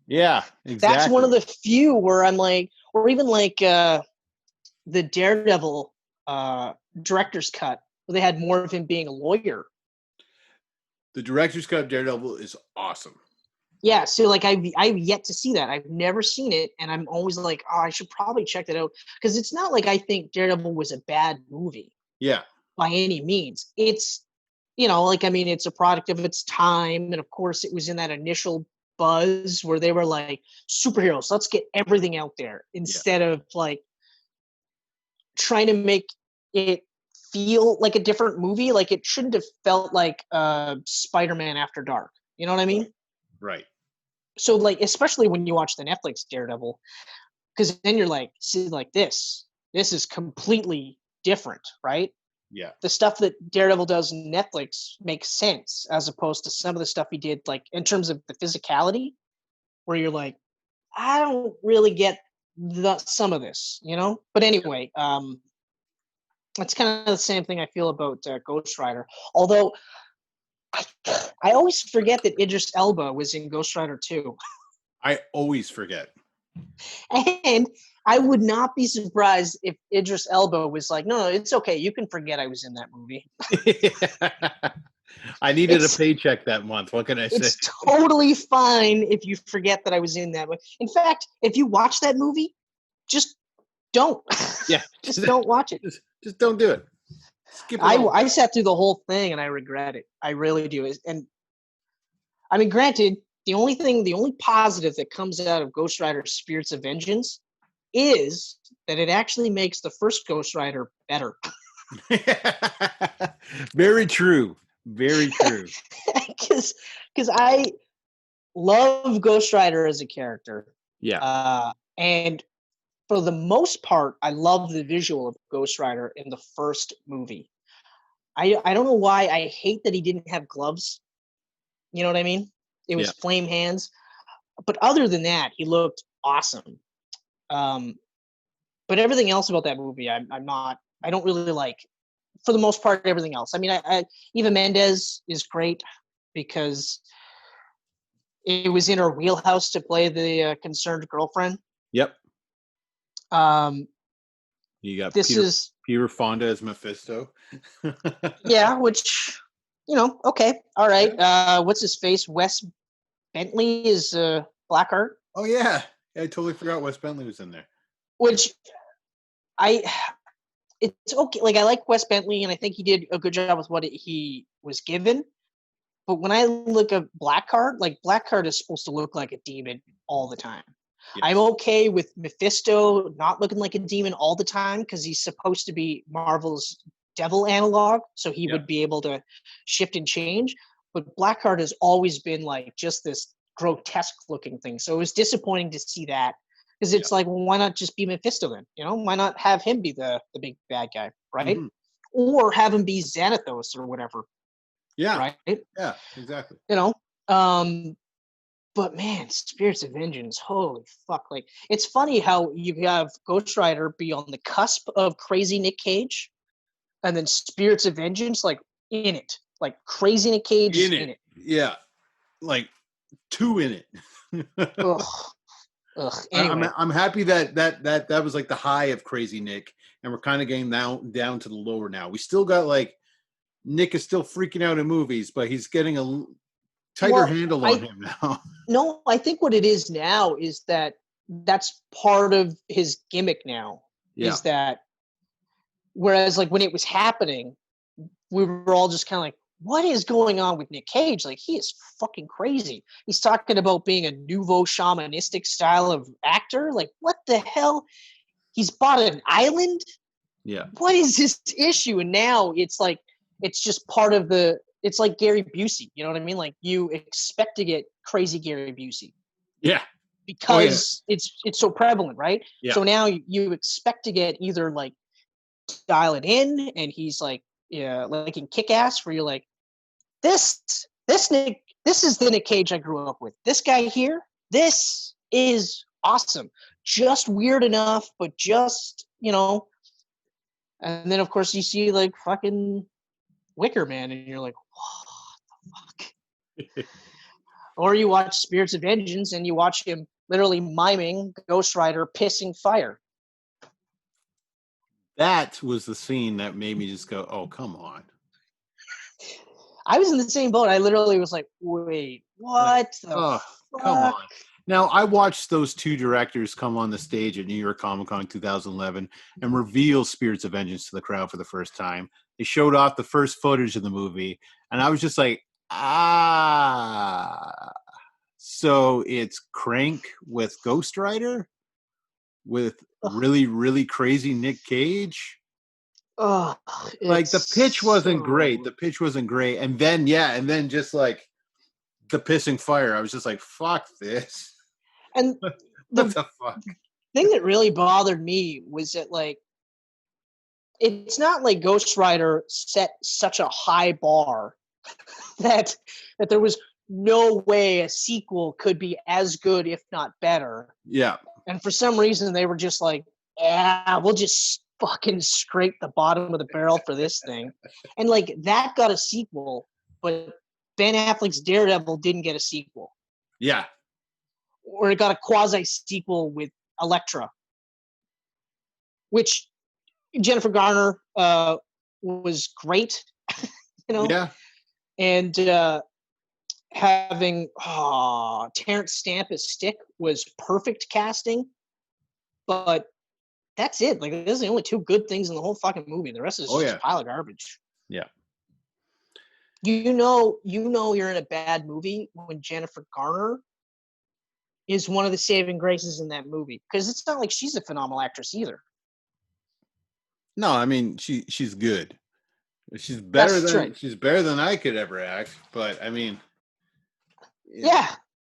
[SPEAKER 2] Yeah, exactly.
[SPEAKER 1] That's one of the few where I'm like, or even like the Daredevil director's cut, where they had more of him being a lawyer.
[SPEAKER 2] The director's cut of Daredevil is awesome.
[SPEAKER 1] Yeah, so like I've yet to see that. I've never seen it, and I'm always like, oh, I should probably check that out because it's not like I think Daredevil was a bad movie.
[SPEAKER 2] Yeah,
[SPEAKER 1] by any means. It's like I mean, it's a product of its time, and of course, it was in that initial buzz where they were like superheroes. Let's get everything out there instead of like trying to make it feel like a different movie. Like it shouldn't have felt like Spider-Man After Dark. You know what I mean?
[SPEAKER 2] Right.
[SPEAKER 1] So like, especially when you watch the Netflix Daredevil, because then you're like, see, like this is completely different, right?
[SPEAKER 2] Yeah.
[SPEAKER 1] The stuff that Daredevil does in Netflix makes sense as opposed to some of the stuff he did, like in terms of the physicality, where you're like, I don't really get some of this, But anyway, that's kind of the same thing I feel about Ghost Rider. Although I always forget that Idris Elba was in Ghost Rider 2.
[SPEAKER 2] I always forget.
[SPEAKER 1] And I would not be surprised if Idris Elba was like, no, it's okay. You can forget I was in that movie.
[SPEAKER 2] I needed a paycheck that month. What can I say?
[SPEAKER 1] It's totally fine if you forget that I was in that movie. In fact, if you watch that movie, just don't.
[SPEAKER 2] Yeah.
[SPEAKER 1] Just don't watch it.
[SPEAKER 2] Just don't do it. Skip it.
[SPEAKER 1] I sat through the whole thing and I regret it. I really do. And I mean, granted, the only positive that comes out of Ghost Rider Spirits of Vengeance is that it actually makes the first Ghost Rider better.
[SPEAKER 2] Very true. Very true.
[SPEAKER 1] Because I love Ghost Rider as a character.
[SPEAKER 2] Yeah.
[SPEAKER 1] And for the most part, I love the visual of Ghost Rider in the first movie. I don't know why I hate that he didn't have gloves. You know what I mean? It was flame hands. But other than that, he looked awesome. But everything else about that movie, I don't really like. For the most part, everything else. I mean, Eva Mendes is great because it was in her wheelhouse to play the concerned girlfriend.
[SPEAKER 2] Yep. You got Peter Fonda as Mephisto.
[SPEAKER 1] Yeah, which, okay, all right. What's his face? Wes Bentley is Blackheart.
[SPEAKER 2] Oh yeah, I totally forgot Wes Bentley was in there.
[SPEAKER 1] Which it's okay. Like, I like Wes Bentley, and I think he did a good job with what he was given. But when I look at Blackheart, like, Blackheart is supposed to look like a demon all the time. Yes. I'm okay with Mephisto not looking like a demon all the time because he's supposed to be Marvel's devil analog, so he would be able to shift and change. But Blackheart has always been like just this grotesque looking thing. So it was disappointing to see that. Because it's like, well, why not just be Mephisto then? Why not have him be the big bad guy, right? Mm-hmm. Or have him be Xanathos or whatever.
[SPEAKER 2] Yeah.
[SPEAKER 1] Right?
[SPEAKER 2] Yeah, exactly.
[SPEAKER 1] But man, Spirits of Vengeance, holy fuck. Like, it's funny how you have Ghost Rider be on the cusp of crazy Nick Cage, and then Spirits of Vengeance, like, in it. Like, crazy Nick Cage is in it.
[SPEAKER 2] Yeah. Like, 2 in it.
[SPEAKER 1] Ugh. Anyway.
[SPEAKER 2] I'm happy that was like the high of Crazy Nick, and we're kind of getting down to the lower now. We still got, like, Nick is still freaking out in movies, but he's getting a tighter handle on him now.
[SPEAKER 1] No, I think what it is now is that's part of his gimmick now. Yeah. Is that whereas, like, when it was happening, we were all just kind of like, what is going on with Nick Cage? Like, he is fucking crazy. He's talking about being a nouveau shamanistic style of actor. Like, what the hell? He's bought an island?
[SPEAKER 2] Yeah.
[SPEAKER 1] What is this issue? And now it's like, it's just part of it's like Gary Busey. You know what I mean? Like, you expect to get crazy Gary Busey.
[SPEAKER 2] Yeah.
[SPEAKER 1] Because it's so prevalent, right?
[SPEAKER 2] Yeah.
[SPEAKER 1] So now you expect to get either, like, Dial It In, and he's like, like in Kick-Ass, where you're like, this is the Nick Cage I grew up with. This guy here, this is awesome. Just weird enough, but just, and then of course you see, like, fucking Wicker Man, and you're like, what the fuck? Or you watch Spirits of Vengeance and you watch him literally miming Ghost Rider pissing fire.
[SPEAKER 2] That was the scene that made me just go, oh, come on.
[SPEAKER 1] I was in the same boat. I literally was like, wait, what the fuck?
[SPEAKER 2] Come on. Now, I watched those two directors come on the stage at New York Comic Con 2011 and reveal Spirits of Vengeance to the crowd for the first time. They showed off the first footage of the movie, and I was just like, so it's Crank with Ghost Rider with really, really crazy Nick Cage?
[SPEAKER 1] Oh,
[SPEAKER 2] like, the pitch wasn't great. The pitch wasn't great. And then, just like the pissing fire, I was just like, fuck this.
[SPEAKER 1] And
[SPEAKER 2] what the fuck?
[SPEAKER 1] Thing that really bothered me was that, like, it's not like Ghost Rider set such a high bar that there was no way a sequel could be as good, if not better.
[SPEAKER 2] Yeah.
[SPEAKER 1] And for some reason, they were just like, we'll just fucking scrape the bottom of the barrel for this thing. And, like, that got a sequel, but Ben Affleck's Daredevil didn't get a sequel.
[SPEAKER 2] Yeah.
[SPEAKER 1] Or it got a quasi-sequel with Elektra, which Jennifer Garner was great,
[SPEAKER 2] Yeah.
[SPEAKER 1] And having Terrence Stamp as Stick was perfect casting, but that's it. Like, those are the only two good things in the whole fucking movie. The rest is just a pile of garbage.
[SPEAKER 2] Yeah.
[SPEAKER 1] You know you're in a bad movie when Jennifer Garner is one of the saving graces in that movie, because it's not like she's a phenomenal actress either.
[SPEAKER 2] No, I mean she's good. She's better she's better than I could ever act. But I mean,
[SPEAKER 1] yeah,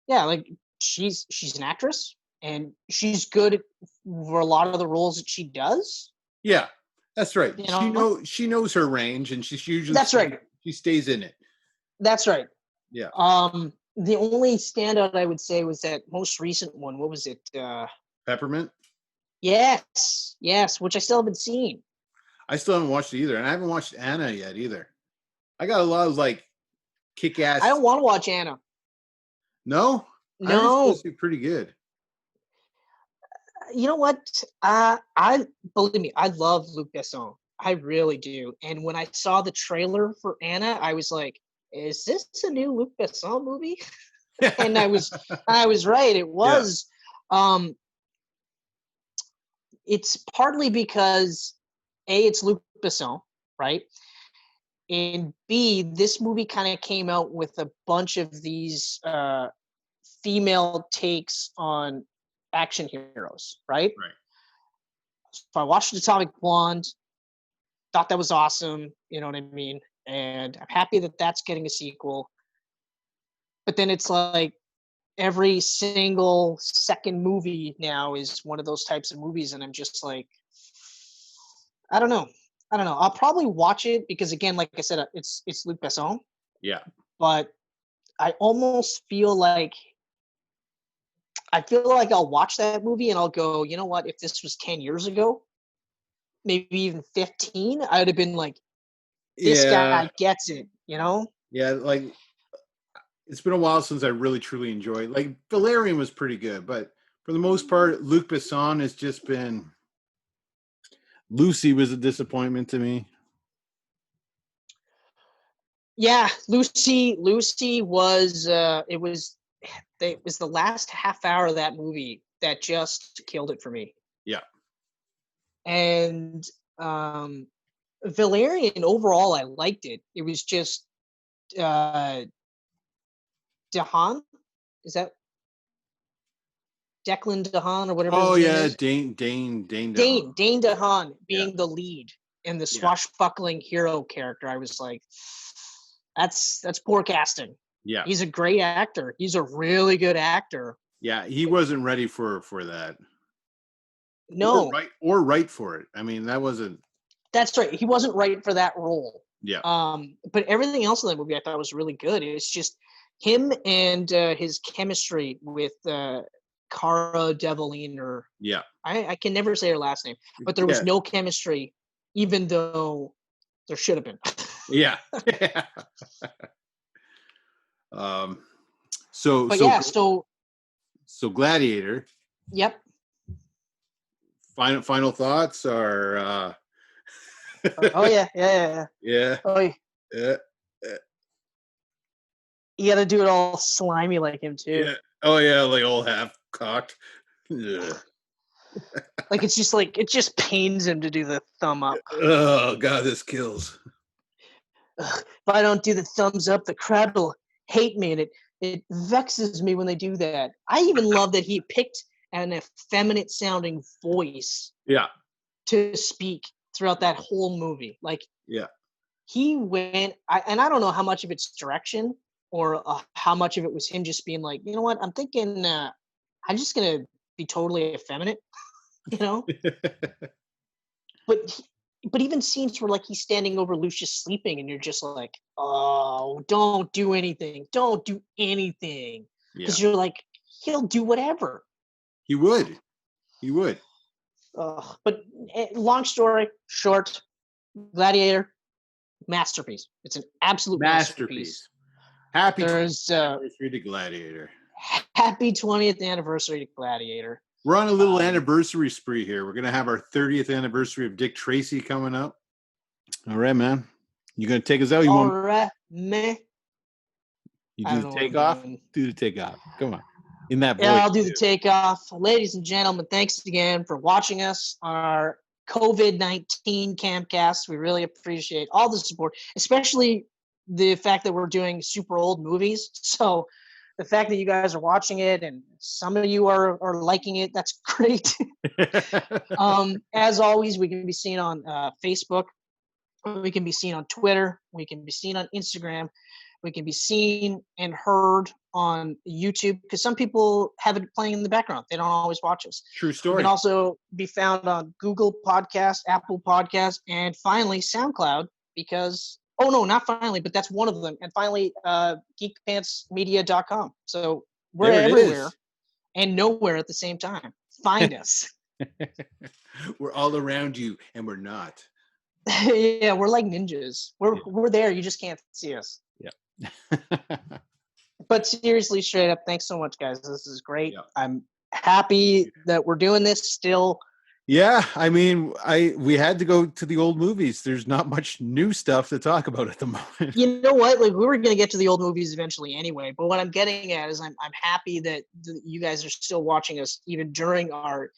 [SPEAKER 1] like she's an actress and she's good for a lot of the roles that she does.
[SPEAKER 2] Yeah, that's right. She knows her range, and she's usually she stays in it.
[SPEAKER 1] That's right.
[SPEAKER 2] Yeah.
[SPEAKER 1] The only standout I would say was that most recent one. What was it?
[SPEAKER 2] Peppermint?
[SPEAKER 1] Yes, which I still haven't seen.
[SPEAKER 2] I still haven't watched it either, and I haven't watched Anna yet either. I got a lot of like kick-ass.
[SPEAKER 1] I don't want to watch Anna.
[SPEAKER 2] No? I heard it's supposed to be pretty good.
[SPEAKER 1] You know what? Believe me, I love Luc Besson. I really do. And when I saw the trailer for Anna, I was like, is this a new Luc Besson movie? And I was right. It was. Yeah. It's partly because A, it's Luc Besson, right? And B, this movie kind of came out with a bunch of these female takes on action heroes, right?
[SPEAKER 2] Right.
[SPEAKER 1] So I watched Atomic Blonde, thought that was awesome, you know what I mean? And I'm happy that that's getting a sequel. But then it's like every single second movie now is one of those types of movies, and I'm just like, I don't know. I'll probably watch it because, again, like I said, it's Luc Besson.
[SPEAKER 2] Yeah.
[SPEAKER 1] But I almost feel like I'll watch that movie and I'll go, you know what? If this was 10 years ago, maybe even 15, I would have been like, this guy gets it, you know?
[SPEAKER 2] Yeah, like, it's been a while since I really, truly enjoyed. Like, Valerian was pretty good, but for the most part, Luc Besson has just been... Lucy was a disappointment to me.
[SPEAKER 1] Yeah, Lucy was it was the last half hour of that movie that just killed it for me.
[SPEAKER 2] Yeah.
[SPEAKER 1] And Valerian, overall, I liked it. It was just Dehan? Is that Declan Dehan or whatever?
[SPEAKER 2] Oh,
[SPEAKER 1] his
[SPEAKER 2] yeah,
[SPEAKER 1] name is?
[SPEAKER 2] Dane
[SPEAKER 1] Dehan being the lead and the swashbuckling hero character. I was like, that's poor casting.
[SPEAKER 2] Yeah.
[SPEAKER 1] He's a great actor. He's a really good actor.
[SPEAKER 2] Yeah, he wasn't ready for that.
[SPEAKER 1] No.
[SPEAKER 2] Or right for it. I mean, that wasn't...
[SPEAKER 1] That's right. He wasn't right for that role.
[SPEAKER 2] Yeah.
[SPEAKER 1] But everything else in that movie I thought was really good. It's just him and his chemistry with Cara Delevingne, or I can never say her last name, but there was no chemistry, even though there should have been.
[SPEAKER 2] Yeah. So Gladiator.
[SPEAKER 1] Yep.
[SPEAKER 2] Final thoughts are.
[SPEAKER 1] Oh yeah. Oh
[SPEAKER 2] yeah.
[SPEAKER 1] You got to do it all slimy like him too.
[SPEAKER 2] Yeah. Oh yeah, like all half cocked. Yeah.
[SPEAKER 1] Like it just pains him to do the thumb up.
[SPEAKER 2] Oh god, this kills.
[SPEAKER 1] If I don't do the thumbs up, the crowd will hate me, and it vexes me when they do that. I even love that he picked an effeminate sounding voice.
[SPEAKER 2] Yeah.
[SPEAKER 1] To speak throughout that whole movie. Like,
[SPEAKER 2] yeah.
[SPEAKER 1] He went, and I don't know how much of it's direction or how much of it was him just being like, you know what, I'm thinking I'm just going to be totally effeminate, you know? But even scenes where like he's standing over Lucius sleeping and you're just like, oh, don't do anything. Don't do anything. Because you're like, he'll do whatever.
[SPEAKER 2] He would.
[SPEAKER 1] But long story short, Gladiator, masterpiece. It's an absolute masterpiece.
[SPEAKER 2] Happy 20th anniversary to Gladiator.
[SPEAKER 1] Happy 20th anniversary to Gladiator.
[SPEAKER 2] We're on a little anniversary spree here. We're going to have our 30th anniversary of Dick Tracy coming up. All right, man. You going to take us out?
[SPEAKER 1] All right, man.
[SPEAKER 2] You do the takeoff? Do the takeoff. Come on. In that voice.
[SPEAKER 1] Yeah, I'll do the takeoff. Ladies and gentlemen, thanks again for watching us on our COVID-19 Camcast. We really appreciate all the support, especially the fact that we're doing super old movies. So the fact that you guys are watching it and some of you are liking it, that's great. As always, we can be seen on Facebook. We can be seen on Twitter. We can be seen on Instagram. We can be seen and heard on YouTube because some people have it playing in the background. They don't always watch us.
[SPEAKER 2] True story.
[SPEAKER 1] We can also be found on Google Podcast, Apple Podcast, and finally SoundCloud because, oh no, not finally, but that's one of them. And finally, geekpantsmedia.com. So we're everywhere and nowhere at the same time. Find us.
[SPEAKER 2] We're all around you and we're not.
[SPEAKER 1] Yeah, we're like ninjas. We're there. You just can't see us.
[SPEAKER 2] Yeah.
[SPEAKER 1] But seriously, straight up, thanks so much, guys. This is great. Yeah. I'm happy that we're doing this still.
[SPEAKER 2] Yeah, I mean, we had to go to the old movies. There's not much new stuff to talk about at the moment.
[SPEAKER 1] You know what? Like we were going to get to the old movies eventually anyway. But what I'm getting at is I'm happy that you guys are still watching us even during our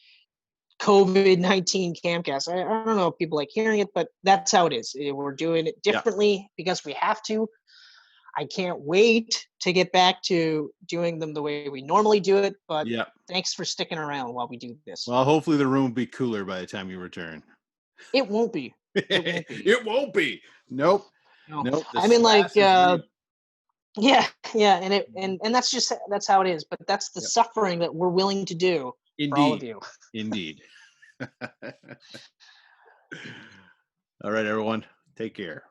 [SPEAKER 1] COVID-19 Camcast. I don't know if people like hearing it, but that's how it is. We're doing it differently because we have to. I can't wait to get back to doing them the way we normally do it, but thanks for sticking around while we do this.
[SPEAKER 2] Well, hopefully the room will be cooler by the time you return.
[SPEAKER 1] It won't be.
[SPEAKER 2] It won't be. Nope.
[SPEAKER 1] Nope. I mean, like, yeah, and that's how it is. But that's the suffering that we're willing to do for all of you.
[SPEAKER 2] Indeed. All right, everyone. Take care.